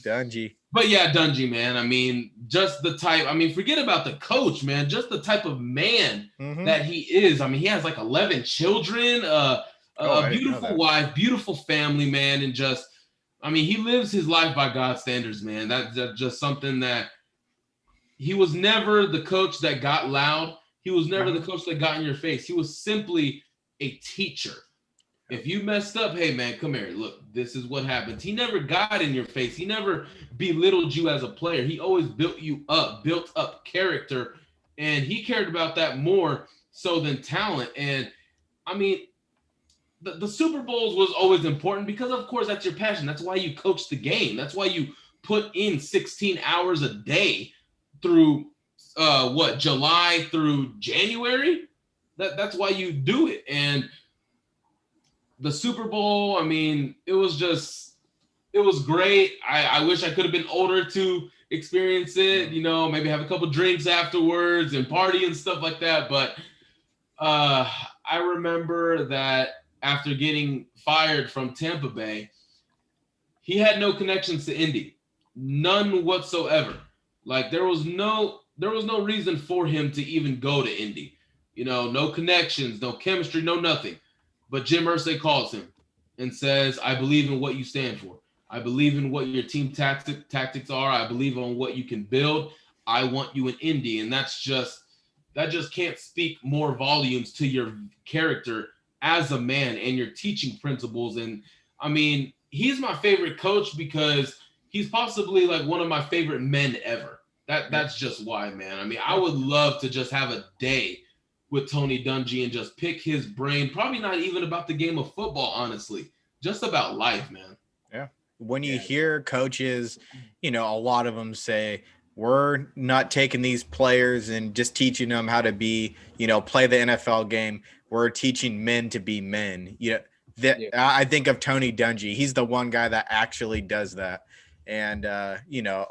Dungy. But yeah, Dungy, man. I mean, just the type. I mean, forget about the coach, man. Just the type of man that he is. I mean, he has like 11 children, a beautiful wife, beautiful family, man, and just, I mean, he lives his life by God's standards, man. That's just something that he was never the coach that got loud. He was never the coach that got in your face. He was simply a teacher. If you messed up, hey, man, come here. Look, this is what happens. He never got in your face. He never belittled you as a player. He always built you up, built up character, and he cared about that more so than talent. And, I mean, the Super Bowls was always important because, of course, that's your passion. That's why you coach the game. That's why you put in 16 hours a day through, July through January? That's why you do it. And the Super Bowl, I mean, it was great. I wish I could have been older to experience it, maybe have a couple drinks afterwards and party and stuff like that. But I remember that after getting fired from Tampa Bay, he had no connections to Indy, none whatsoever. Like there was no reason for him to even go to Indy, no connections, no chemistry, no nothing. But Jim Irsay calls him and says, I believe in what you stand for. I believe in what your team tactics are. I believe on what you can build. I want you in Indy. And that just can't speak more volumes to your character as a man and your teaching principles. And I mean, he's my favorite coach because he's possibly like one of my favorite men ever. That's just why, man. I mean, I would love to just have a day with Tony Dungy and just pick his brain, probably not even about the game of football, honestly, just about life, man. Yeah. When you hear coaches, a lot of them say, we're not taking these players and just teaching them how to be, play the NFL game. We're teaching men to be men. I think of Tony Dungy. He's the one guy that actually does that. And, a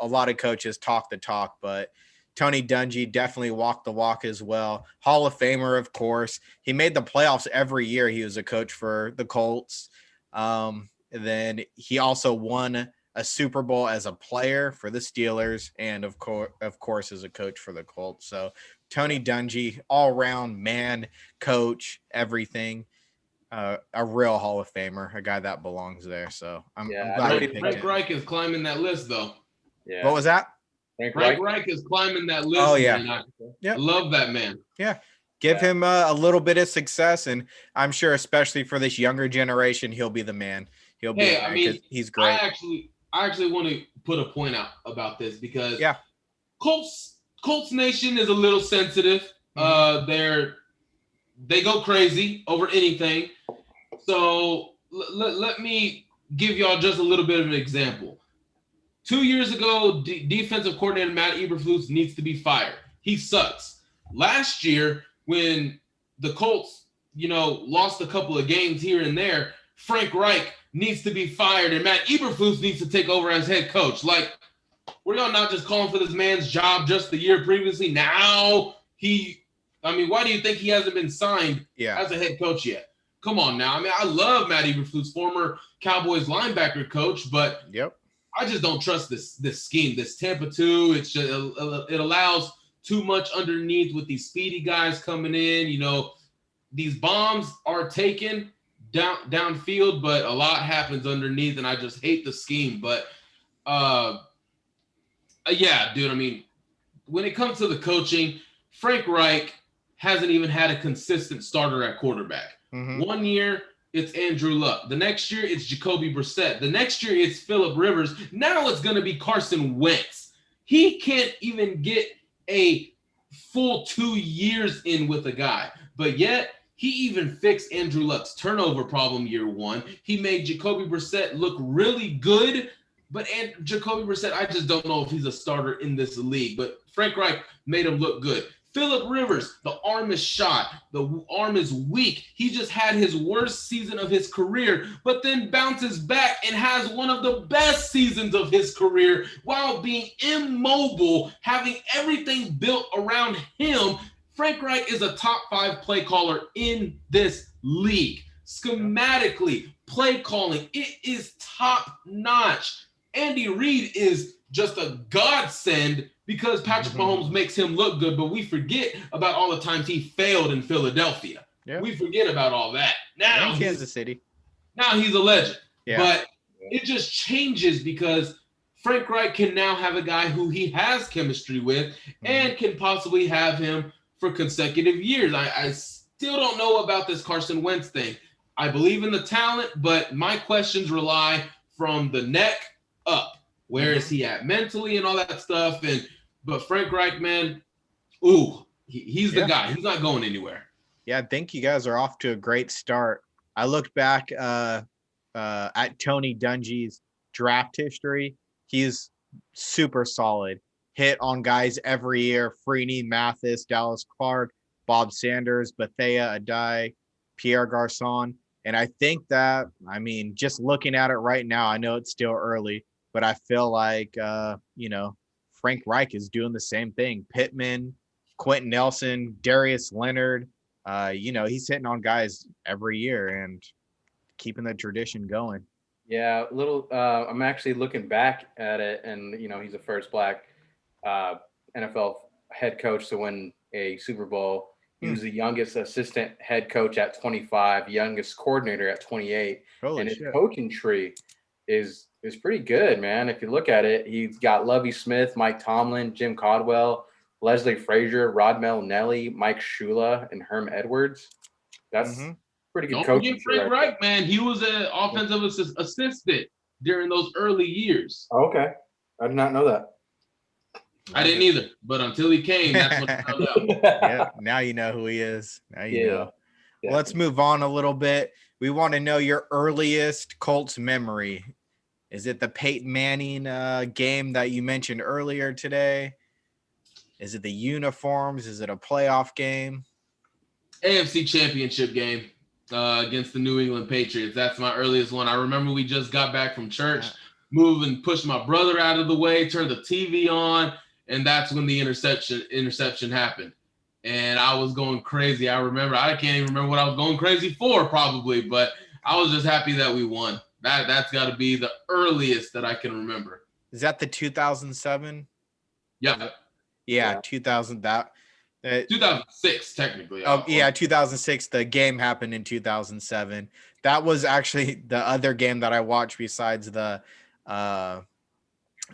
lot of coaches talk the talk, but Tony Dungy definitely walked the walk as well. Hall of Famer, of course. He made the playoffs every year he was a coach for the Colts. Then he also won a Super Bowl as a player for the Steelers and, of course, as a coach for the Colts. So Tony Dungy, all-around man, coach, everything. a real Hall of Famer, a guy that belongs there. So I'm glad we picked Frank Reich is climbing that list, though. Yeah. What was that? Frank Reich is climbing that list. Oh yeah, man. I love that man. Yeah. Give him a little bit of success, and I'm sure, especially for this younger generation, he'll be the man. He'll be. I mean, he's great. I actually want to put a point out about this because Colts Nation is a little sensitive. They go crazy over anything. So let me give y'all just a little bit of an example. 2 years ago, defensive coordinator Matt Eberflus needs to be fired. He sucks. Last year, when the Colts, lost a couple of games here and there, Frank Reich needs to be fired and Matt Eberflus needs to take over as head coach. Like, were y'all not just calling for this man's job just the year previously? Now why do you think he hasn't been signed as a head coach yet? Come on now. I mean, I love Matt Eberflus, former Cowboys linebacker coach, but I just don't trust this scheme, this Tampa 2. It's just, it allows too much underneath with these speedy guys coming in. These bombs are taken downfield, but a lot happens underneath, and I just hate the scheme. But dude, I mean, when it comes to the coaching, Frank Reich hasn't even had a consistent starter at quarterback. 1 year, it's Andrew Luck. The next year, it's Jacoby Brissett. The next year, it's Phillip Rivers. Now it's going to be Carson Wentz. He can't even get a full 2 years in with a guy. But yet, he even fixed Andrew Luck's turnover problem year 1. He made Jacoby Brissett look really good. But Jacoby Brissett, I just don't know if he's a starter in this league. But Frank Reich made him look good. Phillip Rivers, the arm is shot. The arm is weak. He just had his worst season of his career, but then bounces back and has one of the best seasons of his career while being immobile, having everything built around him. Frank Reich is a top 5 play caller in this league. Schematically, play calling, it is top notch. Andy Reid is just a godsend because Patrick Mahomes makes him look good, but we forget about all the times he failed in Philadelphia. We forget about all that. Now Kansas City. Now he's a legend. But it just changes because Frank Reich can now have a guy who he has chemistry with and can possibly have him for consecutive years. I still don't know about this Carson Wentz thing. I believe in the talent, but my questions rely from the neck up. Where is he at mentally and all that stuff? But Frank Reich, man, he's the guy. He's not going anywhere. Yeah, I think you guys are off to a great start. I looked back at Tony Dungy's draft history. He's super solid. Hit on guys every year: Freeney, Mathis, Dallas Clark, Bob Sanders, Bethea Adai, Pierre Garçon. And I think that, just looking at it right now, I know it's still early, but I feel like, Frank Reich is doing the same thing. Pittman, Quentin Nelson, Darius Leonard, he's hitting on guys every year and keeping the tradition going. Yeah, I'm actually looking back at it, and, he's the first Black NFL head coach to win a Super Bowl. He was the youngest assistant head coach at 25, youngest coordinator at 28. And his coaching tree is pretty good, man. If you look at it, he's got Lovie Smith, Mike Tomlin, Jim Caldwell, Leslie Frazier, Rod Marinelli, Mike Shula, and Herm Edwards. That's pretty good coaching. Don't forget Frank Reich, man. He was an offensive assistant during those early years. Oh, okay. I did not know that. I didn't either, but until he came, that's what I found out. Yeah, now you know who he is. Now you know. Well, let's move on a little bit. We want to know your earliest Colts memory. Is it the Peyton Manning game that you mentioned earlier today? Is it the uniforms? Is it a playoff game? AFC Championship game against the New England Patriots. That's my earliest one. I remember we just got back from church, pushed my brother out of the way, turned the TV on, and that's when the interception happened. And I was going crazy. I can't even remember what I was going crazy for probably, but I was just happy that we won. That's got to be the earliest that I can remember. Is that the 2007? Yeah. Yeah, 2000. 2006, technically. Oh, yeah, 2006. The game happened in 2007. That was actually the other game that I watched besides the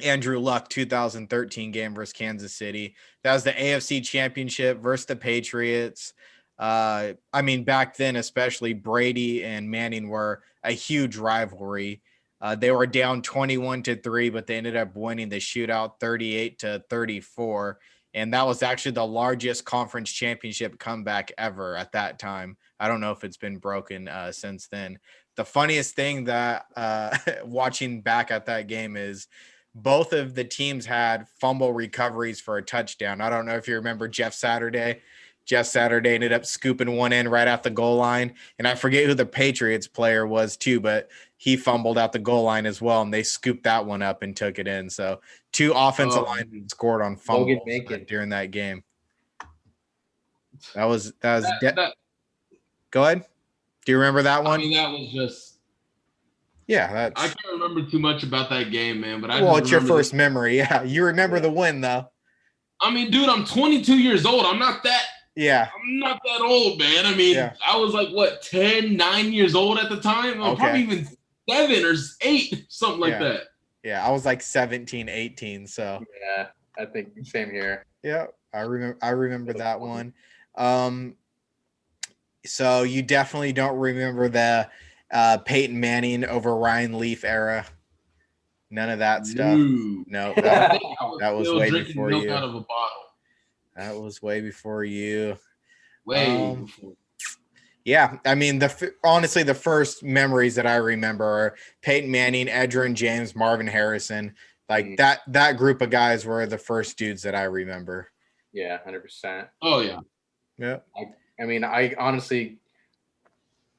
Andrew Luck 2013 game versus Kansas City. That was the AFC Championship versus the Patriots. I mean, back then, especially Brady and Manning were a huge rivalry. They were down 21-3, but they ended up winning the shootout 38-34. And that was actually the largest conference championship comeback ever at that time. I don't know if it's been broken since then. The funniest thing that watching back at that game is both of the teams had fumble recoveries for a touchdown. I don't know if you remember Jeff Saturday. Jeff Saturday ended up scooping one in right at the goal line. And I forget who the Patriots player was too, but he fumbled out the goal line as well. And they scooped that one up and took it in. So 2 offensive linemen scored on fumbles during that game. That was Go ahead. Do you remember that one? I mean, that was just. Yeah, I can't remember too much about that game, man. But it's your first memory. Yeah, you remember the win, though. I mean, dude, I'm 22 years old. I'm not that. Yeah. I'm not that old, man. I mean, I was like, 9 years old at the time? Probably even 7 or 8, something like that. Yeah, I was like 17, 18. So yeah, I think same here. Yeah, I remember that one. So you definitely don't remember the Peyton Manning over Ryan Leaf era. None of that stuff. No, that was way before you. Out of a bottle. That was way before you. Before. Yeah, I mean, honestly, the first memories that I remember are Peyton Manning, Edgerrin James, Marvin Harrison. Like that group of guys were the first dudes that I remember. Yeah, 100%. Oh yeah. Yeah. I mean, I honestly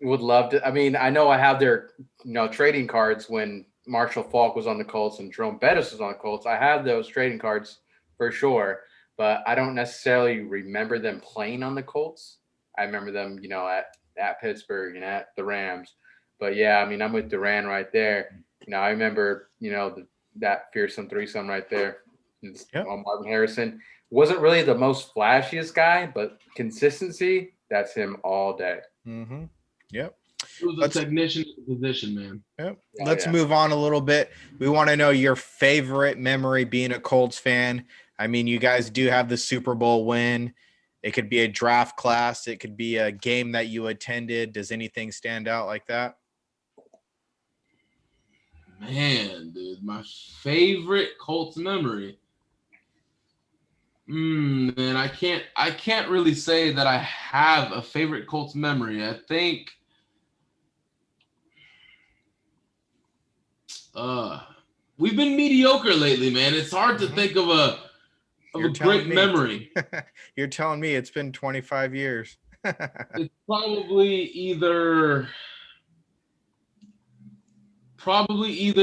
would love to. I mean, I know I have their trading cards when Marshall Faulk was on the Colts and Jerome Bettis was on the Colts. I have those trading cards for sure, but I don't necessarily remember them playing on the Colts. I remember them, at Pittsburgh and at the Rams. But yeah, I mean, I'm with Duran right there. I remember, that fearsome threesome right there. Marvin Harrison wasn't really the most flashiest guy, but consistency, that's him all day. Mm-hmm. Yep. He was a technician in the position, man. Yep. Let's move on a little bit. We want to know your favorite memory being a Colts fan. I mean, you guys do have the Super Bowl win. It could be a draft class. It could be a game that you attended. Does anything stand out like that? Man, dude, my favorite Colts memory. Man, I can't really say that I have a favorite Colts memory. I think we've been mediocre lately, man. It's hard to think of a great memory. You're telling me it's been 25 years. It's probably either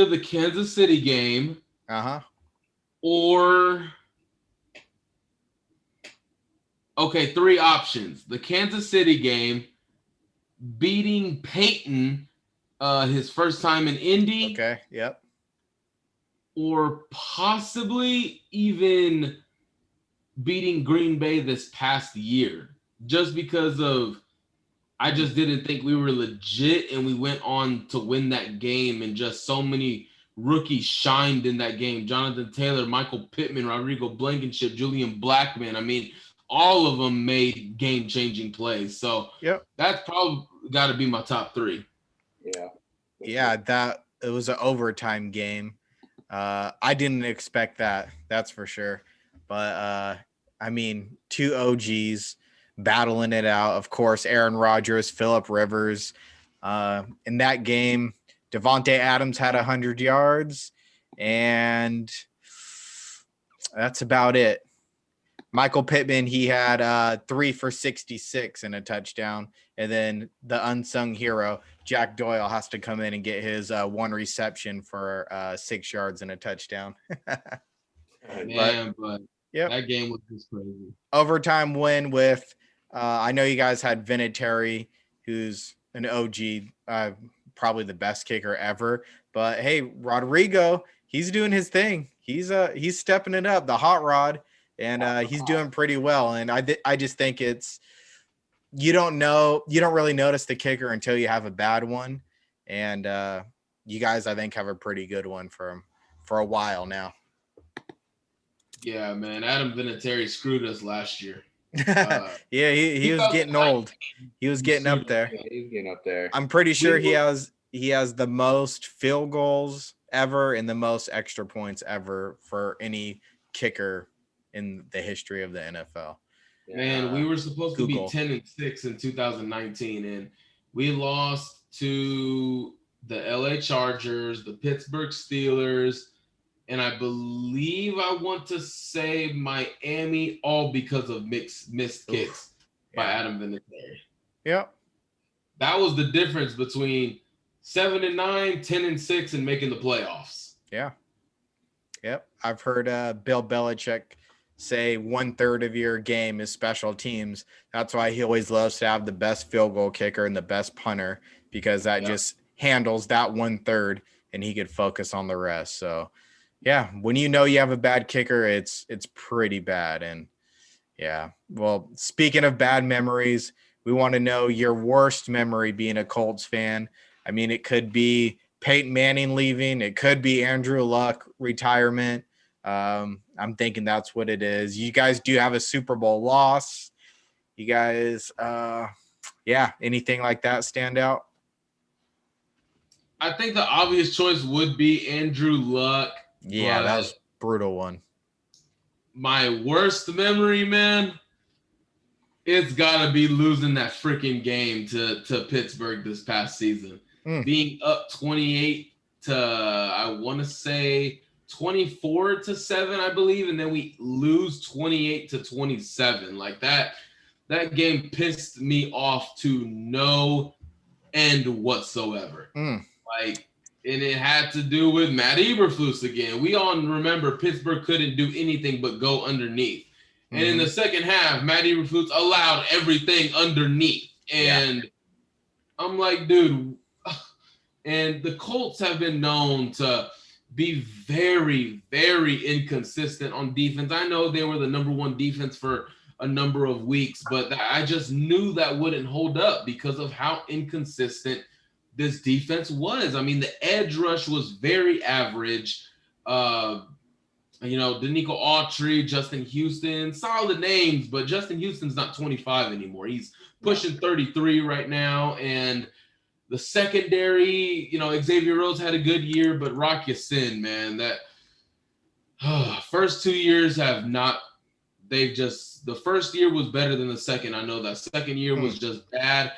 the Kansas City game. Or okay, 3 options. The Kansas City game, beating Peyton his first time in Indy. Okay, yep. Or possibly even beating Green Bay this past year. Just because I just didn't think we were legit, and we went on to win that game, and just so many rookies shined in that game. Jonathan Taylor, Michael Pittman, Rodrigo Blankenship, Julian Blackman. I mean, all of them made game-changing plays. So that's probably got to be my top 3. Yeah, it was an overtime game. I didn't expect that. That's for sure. But I mean, 2 OGs battling it out. Of course, Aaron Rodgers, Phillip Rivers. In that game, Devontae Adams had 100 yards, and that's about it. Michael Pittman, he had 3 for 66 and a touchdown. And then the unsung hero, Jack Doyle, has to come in and get his 1 reception for 6 yards and a touchdown. But that game was just crazy. Overtime win with, I know you guys had Vinatieri, who's an OG, probably the best kicker ever. But hey, Rodrigo, he's doing his thing. He's stepping it up. The hot rod. and he's doing pretty well. And I just think you don't really notice the kicker until you have a bad one, and you guys I think have a pretty good one for a while now. Yeah, man, Adam Vinatieri screwed us last year. Yeah, he was getting old. He was getting up there. Yeah, he's getting up there. I'm pretty sure he has the most field goals ever and the most extra points ever for any kicker in the history of the NFL. Man, we were supposed to be 10-6 in 2019, and we lost to the LA Chargers, the Pittsburgh Steelers, and I believe I want to say Miami, all because of missed kicks by Adam Vinatieri. Yep. That was the difference between 7-9, 10-6, and making the playoffs. Yeah. Yep. I've heard Bill Belichick say 1/3 of your game is special teams. That's why he always loves to have the best field goal kicker and the best punter, because that just handles that 1/3 and he could focus on the rest. So yeah, when you know you have a bad kicker, it's pretty bad. And yeah, well, speaking of bad memories, we want to know your worst memory being a Colts fan. I mean, it could be Peyton Manning leaving. It could be Andrew Luck retirement. I'm thinking that's what it is. You guys do have a Super Bowl loss. You guys, anything like that stand out? I think the obvious choice would be Andrew Luck. Yeah, that was a brutal one. My worst memory, man, it's got to be losing that freaking game to Pittsburgh this past season. Being up 28 to, I want to say 24-7, I believe, and then we lose 28-27. Like that game pissed me off to no end whatsoever. Like, and it had to do with Matt Eberflus again. We all remember Pittsburgh couldn't do anything but go underneath. And in the second half, Matt Eberflus allowed everything underneath. And I'm like, dude, and the Colts have been known to be very, very inconsistent on defense. I know they were the number one defense for a number of weeks, but I just knew that wouldn't hold up because of how inconsistent this defense was. I mean, the edge rush was very average. Danico Autry, Justin Houston, solid names, but Justin Houston's not 25 anymore. He's pushing 33 right now. And the secondary, Xavier Rhodes had a good year, but Rock Ya-Sin, man, that first 2 years the first year was better than the second. I know that second year was just bad.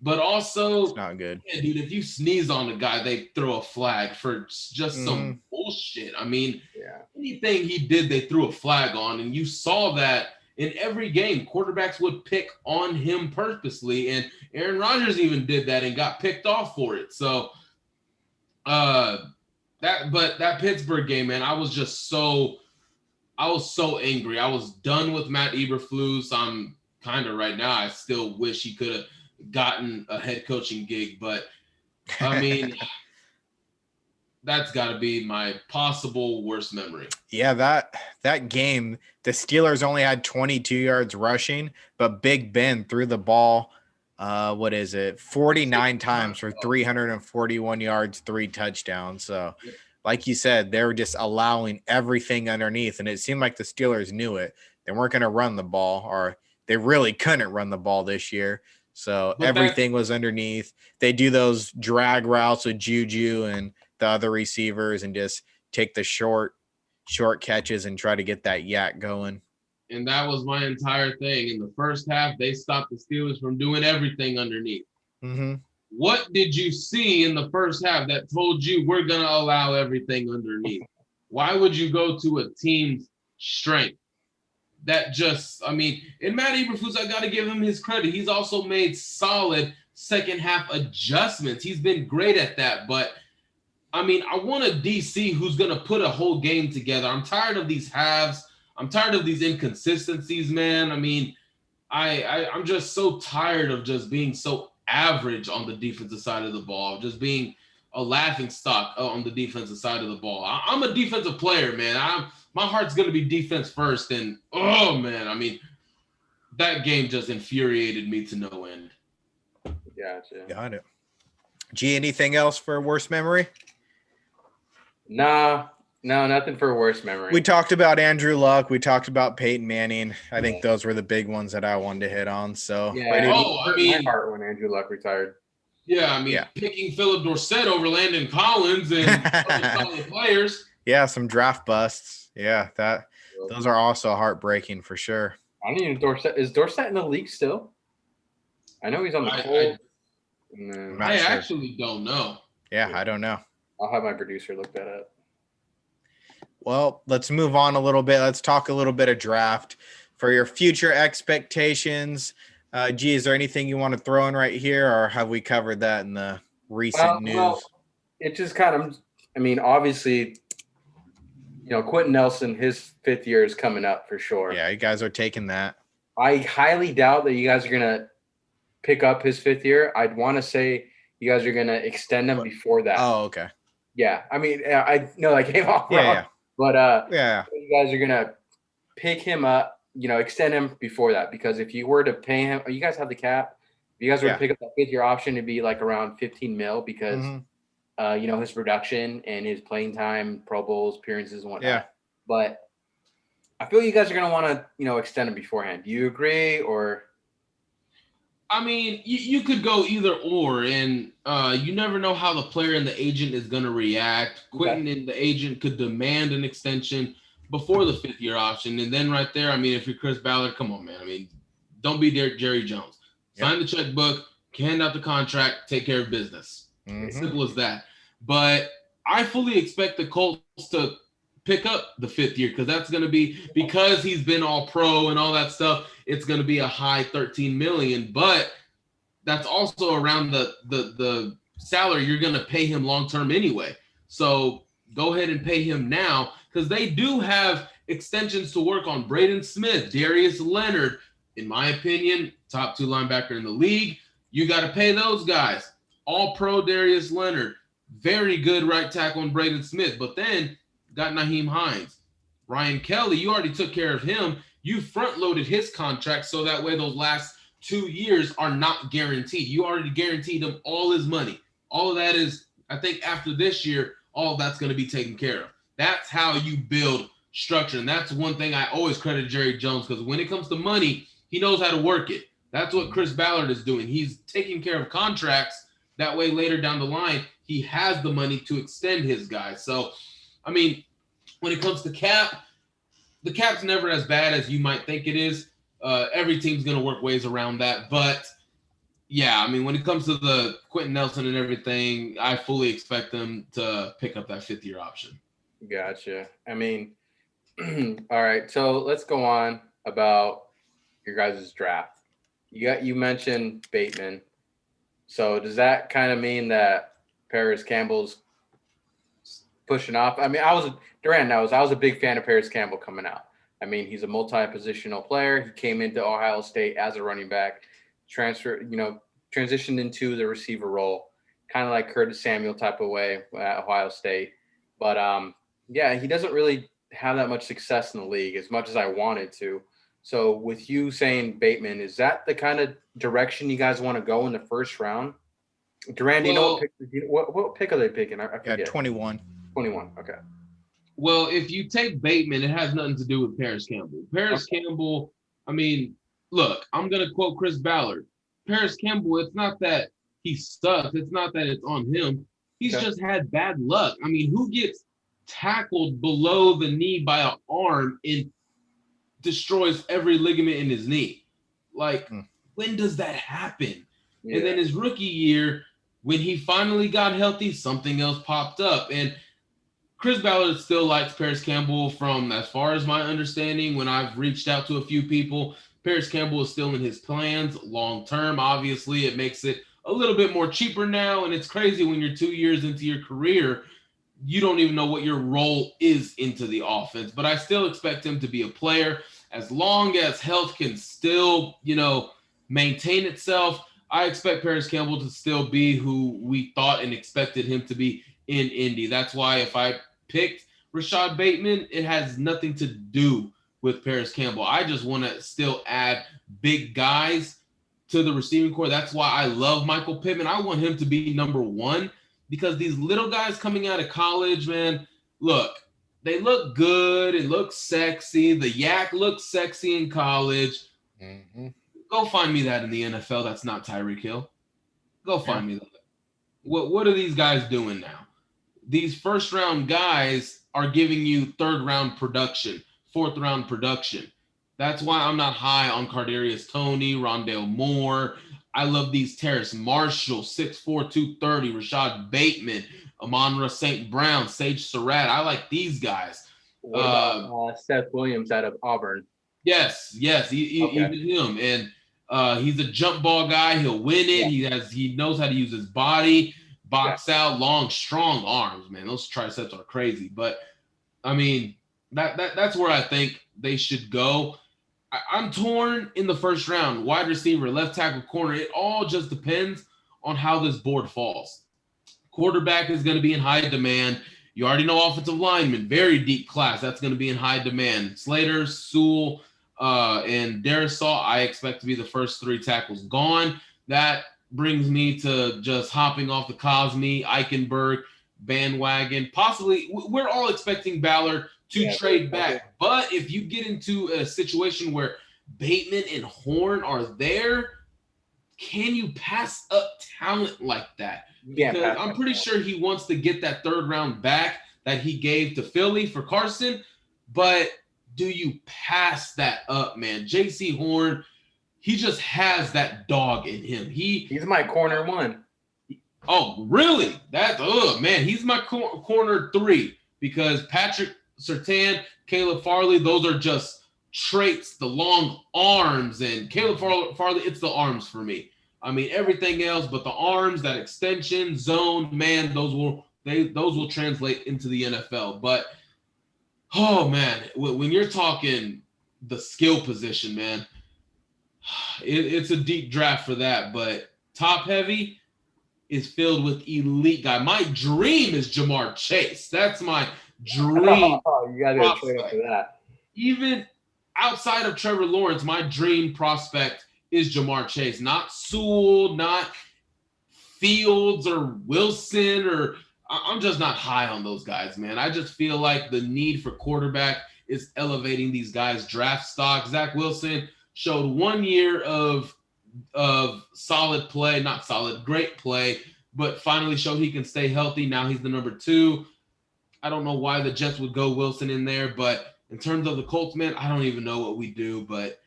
But also, it's not good. Yeah, dude, if you sneeze on a guy, they throw a flag for just some bullshit. I mean, anything he did, they threw a flag on. And you saw that in every game. Quarterbacks would pick on him purposely. And Aaron Rodgers even did that and got picked off for it. So that Pittsburgh game, man, I was so angry. I was done with Matt Eberflus. I'm kind of right now, I still wish he could have gotten a head coaching gig, but I mean, that's got to be my possible worst memory. Yeah, that game, the Steelers only had 22 yards rushing, but Big Ben threw the ball 49 times for 341 yards, 3 touchdowns. So like you said, they were just allowing everything underneath, and it seemed like the Steelers knew it. They weren't going to run the ball, or they really couldn't run the ball this year. So everything was underneath. They do those drag routes with Juju and the other receivers and just take the short catches and try to get that yak going. And that was my entire thing. In the first half, they stopped the Steelers from doing everything underneath. What did you see in the first half that told you we're going to allow everything underneath? Why would you go to a team's strength? And Matt Eberflus, I got to give him his credit. He's also made solid second half adjustments. He's been great at that. But, I want a DC who's going to put a whole game together. I'm tired of these halves. I'm tired of these inconsistencies, man. I'm just so tired of just being so average on the defensive side of the ball, just being a laughing stock on the defensive side of the ball. I'm a defensive player, man. My heart's going to be defense first. And, oh, man, I mean, that game just infuriated me to no end. Gotcha. Got it. G, anything else for worst memory? No, nothing for worst memory. We talked about Andrew Luck. We talked about Peyton Manning. I think those were the big ones that I wanted to hit on. So, my heart when Andrew Luck retired. Yeah, I mean, picking Philip Dorsett over Landon Collins and other solid players. Yeah, some draft busts. Yeah, those are also heartbreaking for sure. I don't even Dorsett. Is Dorsett in the league still? I know he's on the Colts. I actually don't know. Yeah, I don't know. I'll have my producer look that up. Well, let's move on a little bit. Let's talk a little bit of draft for your future expectations. G, is there anything you want to throw in right here, or have we covered that in the recent news? Well, it just kind of, I mean, obviously, Quentin Nelson, his 5th year is coming up for sure. Yeah, you guys are taking that. I highly doubt that you guys are going to pick up his 5th year. I'd want to say you guys are going to extend him before that. Oh, okay. Yeah. I mean, I know that came off wrong. Yeah. But you guys are going to pick him up, extend him before that, because if you were to pay him, you guys have the cap. If you guys were to pick up that 5th year option, it'd be like around 15 mil because, his production and his playing time, Pro Bowls, appearances and whatnot. Yeah. But I feel you guys are going to want to, extend him beforehand. Do you agree or? I mean, you could go either or, and you never know how the player and the agent is going to react. Quentin and the agent could demand an extension before the 5th year option. And then right there, I mean, if you're Chris Ballard, come on, man. I mean, don't be Jerry Jones. Sign the checkbook, hand out the contract, take care of business. Simple as that. But I fully expect the Colts to pick up the 5th year because that's going to be, because he's been all pro and all that stuff, it's going to be a high 13 million. But that's also around the salary you're going to pay him long-term anyway. So go ahead and pay him now because they do have extensions to work on. Braden Smith, Darius Leonard, in my opinion, top 2 linebacker in the league. You got to pay those guys. All pro Darius Leonard. Very good right tackle on Braden Smith. But then got Naheem Hines. Ryan Kelly, you already took care of him. You front-loaded his contract so that way those last 2 years are not guaranteed. You already guaranteed him all his money. All of that is, I think after this year, all of that's going to be taken care of. That's how you build structure. And that's one thing I always credit Jerry Jones because when it comes to money, he knows how to work it. That's what Chris Ballard is doing. He's taking care of contracts. That way later down the line, he has the money to extend his guys. So, I mean, when it comes to cap, the cap's never as bad as you might think it is. Every team's going to work ways around that. But, yeah, I mean, when it comes to the Quentin Nelson and everything, I fully expect them to pick up that 5th year option. Gotcha. I mean, all right. So let's go on about your guys' draft. You mentioned Bateman. So does that kind of mean that Paris Campbell's pushing off? I mean, Durant knows I was a big fan of Paris Campbell coming out. I mean, he's a multi-positional player. He came into Ohio State as a running back, transitioned into the receiver role, kind of like Curtis Samuel type of way at Ohio State. But he doesn't really have that much success in the league as much as I wanted to. So with you saying Bateman, is that the kind of direction you guys want to go in the first round? Durant, do you know what pick are they picking? I forget. Yeah, 21. 21, okay. Well, if you take Bateman, it has nothing to do with Paris Campbell. Campbell, I mean, look, I'm going to quote Chris Ballard. Paris Campbell, it's not that he sucks. It's not that it's on him. He's just had bad luck. I mean, who gets tackled below the knee by an arm and destroys every ligament in his knee? Like, when does that happen? Yeah. And then his rookie year, when he finally got healthy, something else popped up. And Chris Ballard still likes Paris Campbell from, as far as my understanding, when I've reached out to a few people, Paris Campbell is still in his plans long-term. Obviously, it makes it a little bit more cheaper now. And it's crazy when you're 2 years into your career, you don't even know what your role is into the offense. But I still expect him to be a player. As long as health can still, maintain itself, I expect Paris Campbell to still be who we thought and expected him to be in Indy. That's why if I picked Rashad Bateman, it has nothing to do with Paris Campbell. I just want to still add big guys to the receiving core. That's why I love Michael Pittman. I want him to be number one because these little guys coming out of college, man, look, they look good. It looks sexy. The yak looks sexy in college. Mm-hmm. Go find me that in the NFL. That's not Tyreek Hill. Go find me that. What are these guys doing now? These first-round guys are giving you third-round production, fourth-round production. That's why I'm not high on Kadarius Toney, Rondale Moore. I love these Terrace Marshall, 6'4", 230, Rashad Bateman, Amon-Ra St. Brown, Sage Surratt. I like these guys. What about Seth Williams out of Auburn? Yes, even him. And he's a jump ball guy. He'll win it. Yeah. He knows how to use his body, box out, long, strong arms, man. Those triceps are crazy. But, I mean, that's where I think they should go. I'm torn in the first round. Wide receiver, left tackle, corner. It all just depends on how this board falls. Quarterback is going to be in high demand. You already know offensive lineman, very deep class. That's going to be in high demand. Slater, Sewell, and Darisaw, I expect to be the first three tackles gone. That brings me to just hopping off the Cosme, Eichenberg bandwagon. Possibly, we're all expecting Ballard to trade back. But if you get into a situation where Bateman and Horn are there, can you pass up talent like that? Because I'm pretty sure he wants to get that third round back that he gave to Philly for Carson. But do you pass that up, man? J.C. Horn, he just has that dog in him. He's my corner one. Oh, really? Man, he's my corner three because Patrick Surtain, Caleb Farley, those are just traits, the long arms, and Caleb Farley, it's the arms for me. I mean, everything else but the arms, that extension, zone, man, those will translate into the NFL. But, oh, man, when you're talking the skill position, man, it's a deep draft for that. But top heavy is filled with elite guy. My dream is Jamar Chase. That's my dream. Oh, you got to trade up for that. Even outside of Trevor Lawrence, my dream prospect is Jamar Chase, not Sewell, not Fields or Wilson, or I'm just not high on those guys, man. I just feel like the need for quarterback is elevating these guys' draft stock. Zach Wilson showed 1 year of solid play, not solid, great play, but finally showed he can stay healthy. Now he's the number 2. I don't know why the Jets would go Wilson in there, but in terms of the Colts, man, I don't even know what we do, but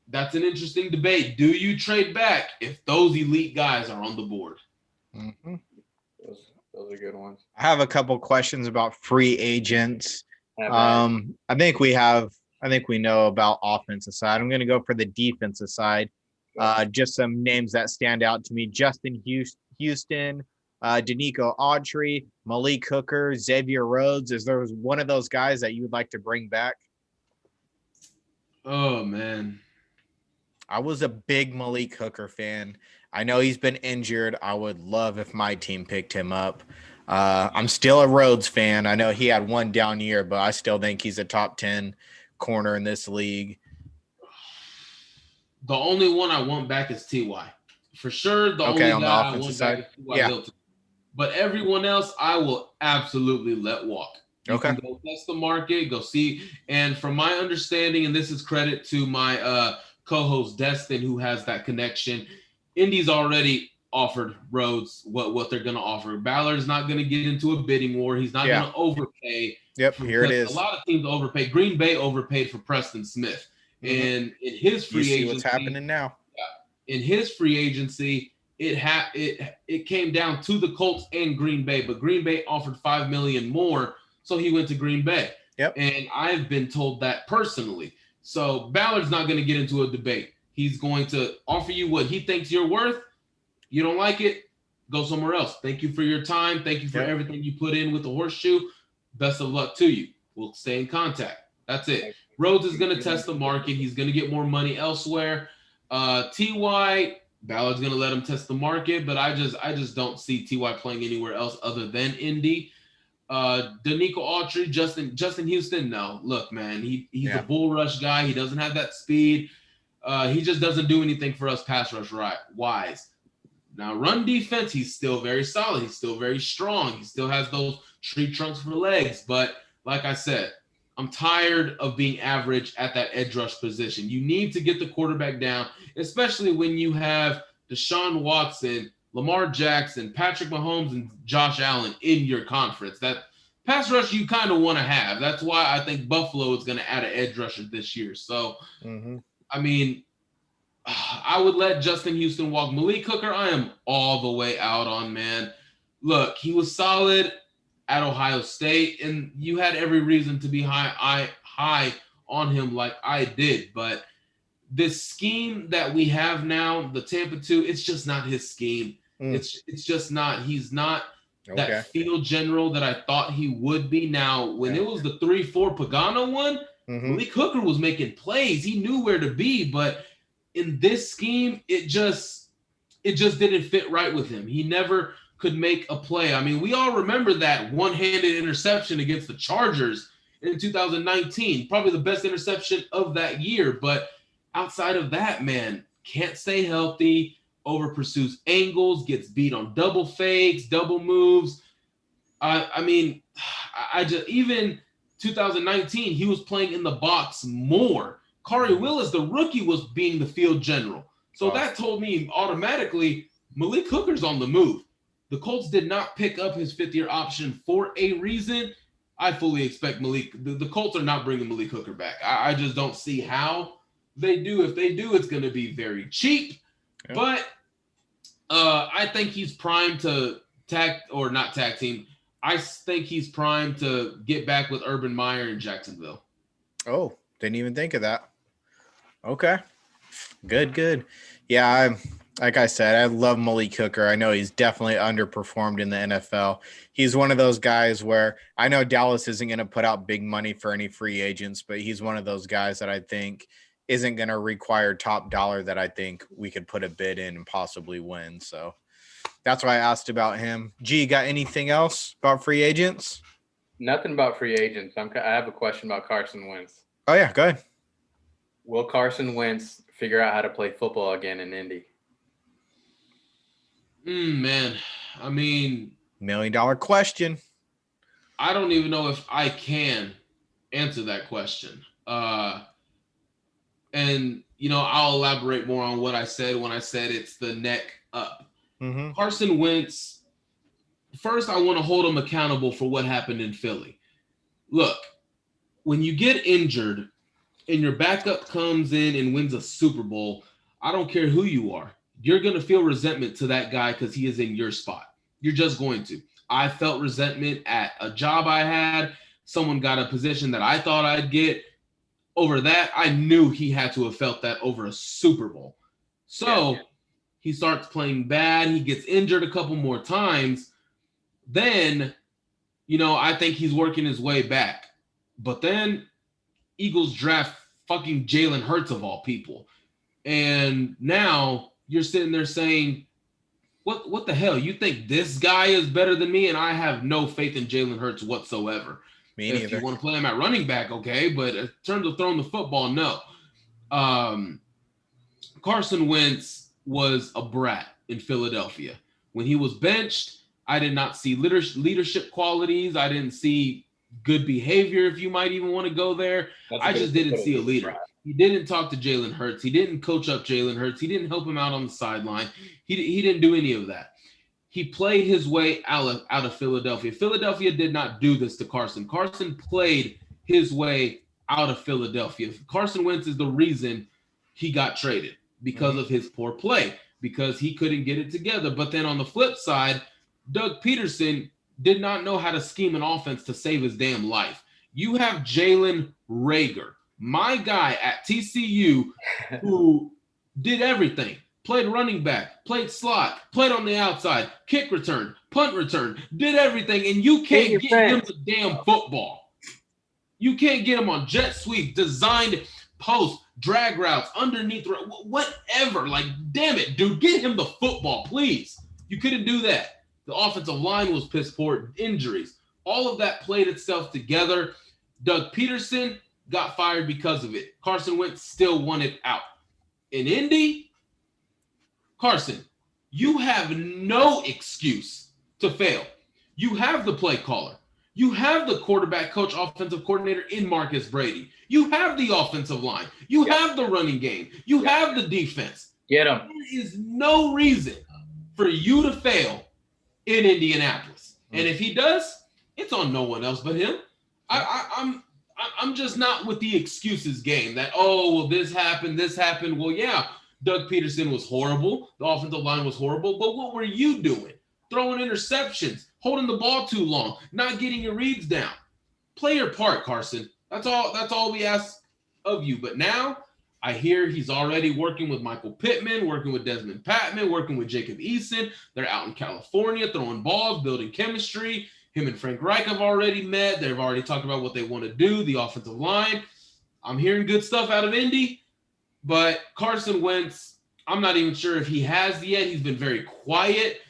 that's an interesting debate. Do you trade back if those elite guys are on the board? Mm-hmm. Those are good ones. I have a couple questions about free agents. I think we know about offensive side. I'm going to go for the defensive side. Just some names that stand out to me: Justin Houston, Danico Autry, Malik Hooker, Xavier Rhodes. Is there one of those guys that you would like to bring back? Oh, man. I was a big Malik Hooker fan. I know he's been injured. I would love if my team picked him up. I'm still a Rhodes fan. I know he had one down year, but I still think he's a top 10 corner in this league. The only one I want back is T.Y. For sure, the only guy I want back is T.Y. Hilton. But everyone else, I will absolutely let walk. You can go test the market, go see. And from my understanding, and this is credit to my co-host Destin, who has that connection, Indy's already offered Rhodes what they're going to offer. Ballard's not going to get into a bidding war. He's not going to overpay. Yep, here it is. A lot of teams overpay. Green Bay overpaid for Preston Smith. And in his free agency, what's happening now. In his free agency, it came down to the Colts and Green Bay, but Green Bay offered $5 million more, so he went to Green Bay. Yep. And I've been told that personally. So Ballard's not going to get into a debate. He's going to offer you what he thinks you're worth. You don't like it, go somewhere else. Thank you for your time. Thank you for everything you put in with the horseshoe. Best of luck to you. We'll stay in contact. That's it. Rhodes is going to test the market. He's going to get more money elsewhere. T.Y., Ballard's going to let him test the market, but I just don't see T.Y. playing anywhere else other than Indy. Danico Autry, Justin Houston, no. Look, man, he's a bull rush guy. He doesn't have that speed. He just doesn't do anything for us pass rush wise. Now, run defense, he's still very solid. He's still very strong. He still has those tree trunks for legs. But like I said, I'm tired of being average at that edge rush position. You need to get the quarterback down, especially when you have Deshaun Watson, Lamar Jackson, Patrick Mahomes, and Josh Allen in your conference. That pass rush you kind of want to have. That's why I think Buffalo is going to add an edge rusher this year. So, I mean, I would let Justin Houston walk. Malik Hooker, I am all the way out on, man. Look, he was solid at Ohio State, and you had every reason to be high on him like I did. But this scheme that we have now, the Tampa 2, it's just not his scheme. It's just not. He's not that field general that I thought he would be. Now, when it was the 3-4 Pagano one, Malik Hooker was making plays. He knew where to be, but in this scheme, it just didn't fit right with him. He never could make a play. I mean, we all remember that one-handed interception against the Chargers in 2019, probably the best interception of that year. But outside of that, man, can't stay healthy, over pursues angles, gets beat on double fakes, double moves. I mean, I just, even 2019, he was playing in the box more. Kari Willis, the rookie, was being the field general. So that told me automatically Malik Hooker's on the move. The Colts did not pick up his fifth-year option for a reason. I fully expect the Colts are not bringing Malik Hooker back. I just don't see how they do. If they do, it's going to be very cheap. Yep. But I think he's primed to tag team. I think he's primed to get back with Urban Meyer in Jacksonville. Oh, didn't even think of that. Okay. Good. Yeah, like I said, I love Malik Hooker. I know he's definitely underperformed in the NFL. He's one of those guys where I know Dallas isn't going to put out big money for any free agents, but he's one of those guys that I think isn't going to require top dollar that I think we could put a bid in and possibly win. So that's why I asked about him. G, got anything else about free agents? Nothing about free agents. I have a question about Carson Wentz. Oh, yeah, go ahead. Will Carson Wentz figure out how to play football again in Indy? Man, I mean, $1 million question. I don't even know if I can answer that question. And, I'll elaborate more on what I said when I said it's the neck up. Mm-hmm. Carson Wentz, first I want to hold him accountable for what happened in Philly. Look, when you get injured and your backup comes in and wins a Super Bowl, I don't care who you are. You're going to feel resentment to that guy because he is in your spot. You're just going to. I felt resentment at a job I had. Someone got a position that I thought I'd get. Over that, I knew he had to have felt that over a Super Bowl. So he starts playing bad. He gets injured a couple more times. Then, I think he's working his way back. But then Eagles draft fucking Jalen Hurts of all people. And now you're sitting there saying, what the hell? You think this guy is better than me? And I have no faith in Jalen Hurts whatsoever. Me neither. If you want to play him at running back, okay. But in terms of throwing the football, no. Carson Wentz was a brat in Philadelphia. When he was benched, I did not see leadership qualities. I didn't see good behavior, if you might even want to go there. I just didn't see a leader. He didn't talk to Jalen Hurts. He didn't coach up Jalen Hurts. He didn't help him out on the sideline. He didn't do any of that. He played his way out of Philadelphia. Philadelphia did not do this to Carson. Carson played his way out of Philadelphia. Carson Wentz is the reason he got traded because of his poor play, because he couldn't get it together. But then on the flip side, Doug Peterson did not know how to scheme an offense to save his damn life. You have Jalen Reagor, my guy at TCU, who did everything. Played running back, played slot, played on the outside, kick return, punt return, did everything, and you can't get him the damn football. You can't get him on jet sweep, designed post, drag routes, underneath, whatever. Like, damn it, dude, get him the football, please. You couldn't do that. The offensive line was piss poor, injuries. All of that played itself together. Doug Peterson got fired because of it. Carson Wentz still won it out. In Indy, Carson, you have no excuse to fail. You have the play caller. You have the quarterback coach, offensive coordinator in Marcus Brady. You have the offensive line. You have the running game. You have the defense. Get him. There is no reason for you to fail in Indianapolis. And if he does, it's on no one else but him. I'm just not with the excuses game that, oh, well, this happened. Well, yeah, Doug Peterson was horrible. The offensive line was horrible. But what were you doing? Throwing interceptions, holding the ball too long, not getting your reads down. Play your part, Carson. That's all we ask of you. But now I hear he's already working with Michael Pittman, working with Desmond Patman, working with Jacob Eason. They're out in California throwing balls, building chemistry. Him and Frank Reich have already met. They've already talked about what they want to do, the offensive line. I'm hearing good stuff out of Indy, but Carson Wentz, I'm not even sure if he has yet. He's been very quiet.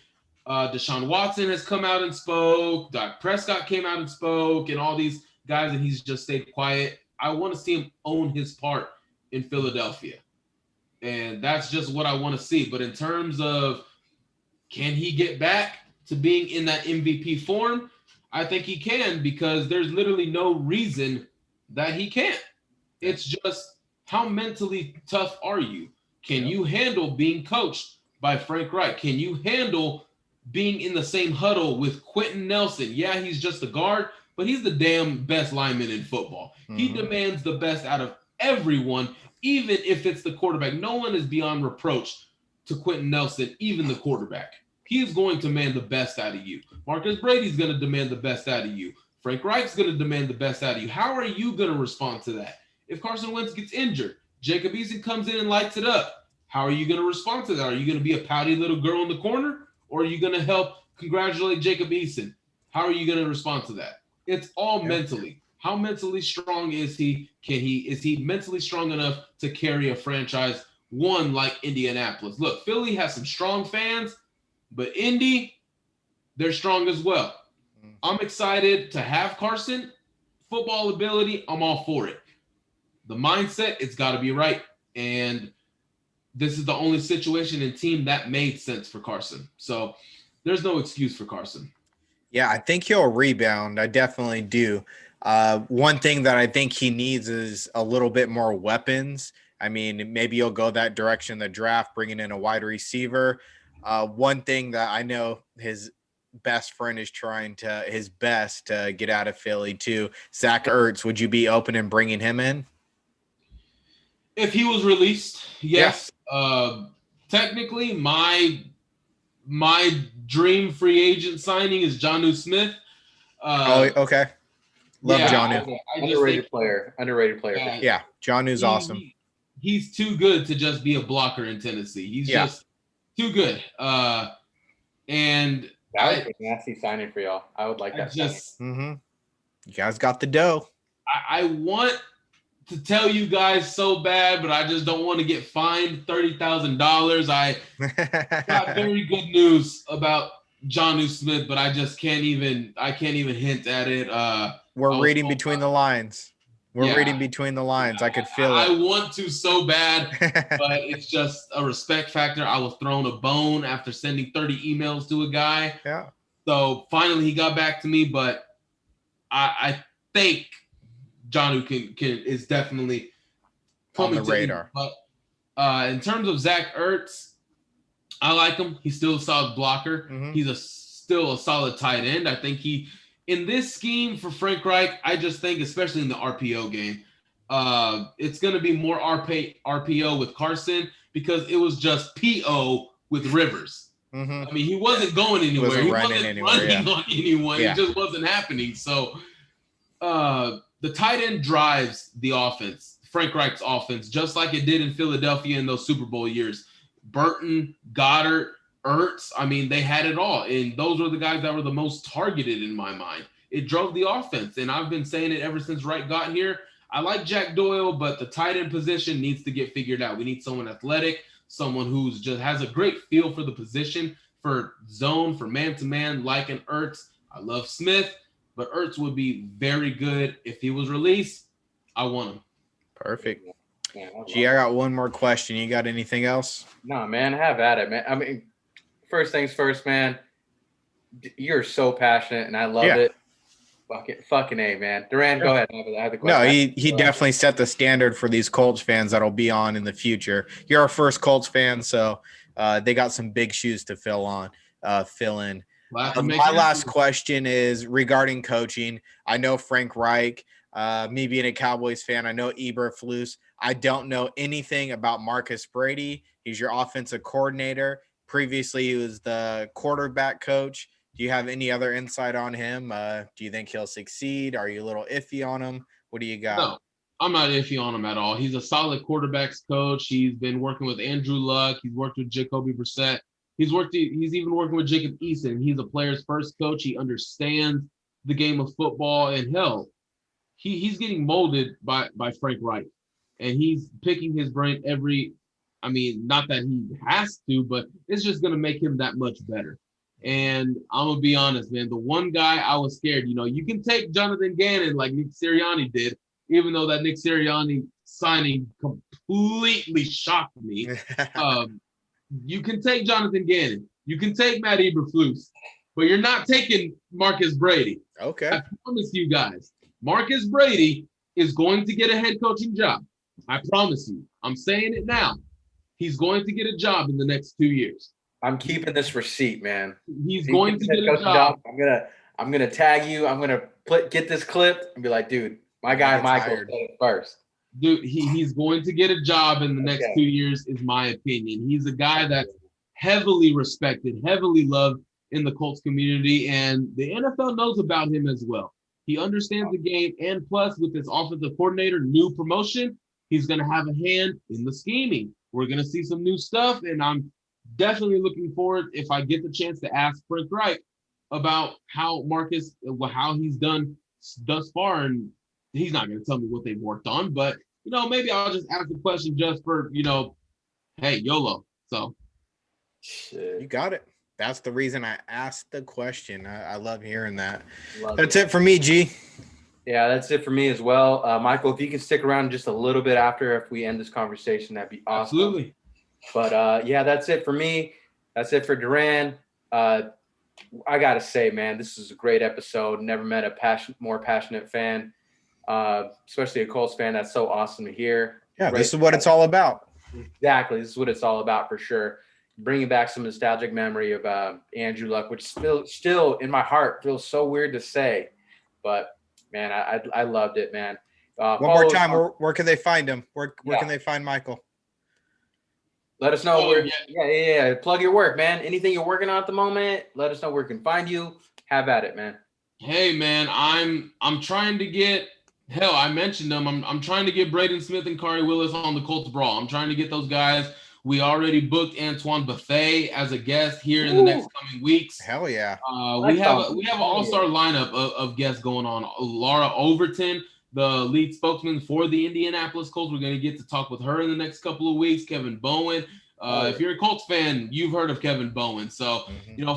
Deshaun Watson has come out and spoke. Dak Prescott came out and spoke, and all these guys, and he's just stayed quiet. I want to see him own his part in Philadelphia, and that's just what I want to see. But in terms of can he get back to being in that MVP form, I think he can, because there's literally no reason that he can't. It's just, how mentally tough are you? Can you handle being coached by Frank Reich? Can you handle being in the same huddle with Quentin Nelson? Yeah, he's just a guard, but he's the damn best lineman in football. He demands the best out of everyone, even if it's the quarterback. No one is beyond reproach to Quentin Nelson, even the quarterback. He is going to demand the best out of you. Marcus Brady's going to demand the best out of you. Frank Reich's going to demand the best out of you. How are you going to respond to that? If Carson Wentz gets injured, Jacob Eason comes in and lights it up, how are you going to respond to that? Are you going to be a pouty little girl in the corner, or are you going to help congratulate Jacob Eason? How are you going to respond to that? It's all mentally. How mentally strong is he? Is he mentally strong enough to carry a franchise one like Indianapolis? Look, Philly has some strong fans, but Indy, they're strong as well. I'm excited to have Carson. Football ability, I'm all for it. The mindset, it's got to be right. And this is the only situation and team that made sense for Carson. So there's no excuse for Carson. Yeah, I think he'll rebound. I definitely do. One thing that I think he needs is a little bit more weapons. I mean, maybe he'll go that direction in the draft, bringing in a wide receiver. One thing that I know his best friend is trying his best to get out of Philly too. Zach Ertz, would you be open in bringing him in? If he was released, yes. Yeah. Technically, my dream free agent signing is Jonnu Smith. Okay. Love Jonnu. Underrated player. Yeah, Jonnu's awesome. He's too good to just be a blocker in Tennessee. He's just too good. And that would be a nasty signing for y'all. I would like that. You guys got the dough. I want to tell you guys so bad, but I just don't want to get fined $30,000. I got very good news about Jonnu Smith, but I can't even hint at it. We're reading between the lines. Reading between the lines. I could feel it. I want to so bad, but it's just a respect factor. I was thrown a bone after sending 30 emails to a guy. Yeah. So finally he got back to me, but I think Jonnu is definitely coming on the radar. But in terms of Zach Ertz, I like him. He's still a solid blocker. He's still a solid tight end. I think in this scheme for Frank Reich, I just think, especially in the RPO game, it's going to be more RPO with Carson, because it was just PO with Rivers. I mean, he wasn't going anywhere. He wasn't running on anyone. It just wasn't happening. So the tight end drives the offense, Frank Reich's offense, just like it did in Philadelphia in those Super Bowl years. Burton, Goddard, Ertz, I mean, they had it all. And those were the guys that were the most targeted in my mind. It drove the offense. And I've been saying it ever since Reich got here. I like Jack Doyle, but the tight end position needs to get figured out. We need someone athletic, someone who's just has a great feel for the position, for zone, for man-to-man, like an Ertz. I love Smith, but Ertz would be very good if he was released. I want him. Perfect. Yeah, I got one more question. You got anything else? No, man, have at it, man. I mean, first things first, man. You're so passionate, and I love it. Fucking A, man. Duran, go ahead. I have the question. No, he definitely set the standard for these Colts fans that'll be on in the future. You're our first Colts fan, so they got some big shoes to fill in. My last question is regarding coaching. I know Frank Reich, me being a Cowboys fan, I know Eberflus. I don't know anything about Marcus Brady. He's your offensive coordinator. Previously, he was the quarterback coach. Do you have any other insight on him? Do you think he'll succeed? Are you a little iffy on him? What do you got? No, I'm not iffy on him at all. He's a solid quarterbacks coach. He's been working with Andrew Luck. He's worked with Jacoby Brissett. He's even working with Jacob Eason. He's a player's first coach. He understands the game of football, and hell, he's getting molded by Frank Reich, and he's picking his brain not that he has to, but it's just going to make him that much better. And I'm going to be honest, man, the one guy I was scared, you can take Jonathan Gannon like Nick Sirianni did, even though that Nick Sirianni signing completely shocked me. You can take Jonathan Gannon. You can take Matt Eberflus, but you're not taking Marcus Brady. Okay. I promise you guys, Marcus Brady is going to get a head coaching job. I promise you. I'm saying it now. He's going to get a job in the next 2 years. I'm keeping this receipt, man. He's going to get a job. I'm gonna tag you. I'm gonna get this clip and be like, dude, my guy Michael said it first. Dude, he's going to get a job in the next 2 years, is my opinion. He's a guy that's heavily respected, heavily loved in the Colts community, and the NFL knows about him as well. He understands the game, and plus, with this offensive coordinator, new promotion, he's going to have a hand in the scheming. We're going to see some new stuff, and I'm definitely looking forward, if I get the chance, to ask Frank Reich about how he's done thus far, and he's not going to tell me what they've worked on, but, maybe I'll just ask the question just for, hey, YOLO. So. Shit. You got it. That's the reason I asked the question. I love hearing that. That's it for me, G. Yeah, that's it for me as well. Michael, if you can stick around just a little bit after if we end this conversation, that'd be awesome. Absolutely. But, that's it for me. That's it for Duran. I got to say, man, this is a great episode. Never met a more passionate fan, especially a Colts fan. That's so awesome to hear. Yeah, this is what it's all about. Exactly. This is what it's all about for sure. Bringing back some nostalgic memory of Andrew Luck, which still in my heart feels so weird to say. But, man, I loved it, man. One more time, where can they find him? Where can they find Michael? Let us know where. Yeah. Plug your work, man. Anything you're working on at the moment, let us know where we can find you. Have at it, man. Hey, man, I'm trying to get. Hell, I mentioned them. I'm trying to get Braden Smith and Kari Willis on the Colts Brawl. I'm trying to get those guys. We already booked Antoine Bethea as a guest here in the next coming weeks. Hell yeah. We have an all-star lineup of guests going on. Laura Overton, the lead spokesman for the Indianapolis Colts. We're going to get to talk with her in the next couple of weeks. Kevin Bowen. If you're a Colts fan, you've heard of Kevin Bowen. So,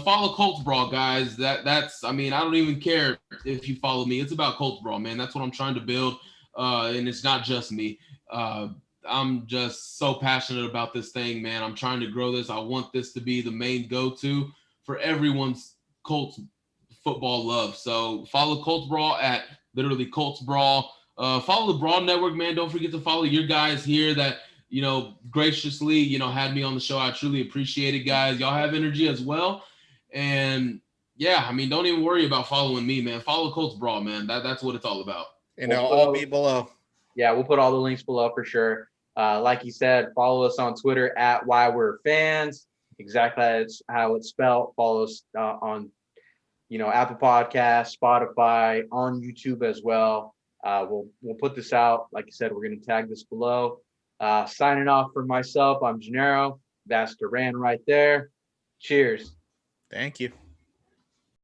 follow Colts Brawl, guys. That's I don't even care if you follow me. It's about Colts Brawl, man. That's what I'm trying to build. And it's not just me. I'm just so passionate about this thing, man. I'm trying to grow this. I want this to be the main go-to for everyone's Colts football love. So follow Colts Brawl at literally Colts Brawl. Follow the Brawl Network, man. Don't forget to follow your guys here that, graciously, had me on the show. I truly appreciate it, guys. Y'all have energy as well. And yeah, don't even worry about following me, man. Follow Colts Brawl, man. That's what it's all about. And it'll all be below. Yeah, we'll put all the links below for sure. Like you said, follow us on Twitter at Why We're Fans. Exactly how it's spelled. Follow us on, Apple Podcasts, Spotify, on YouTube as well. We'll put this out. Like you said, we're going to tag this below. Signing off for myself, I'm Gennaro. That's Duran right there. Cheers. Thank you.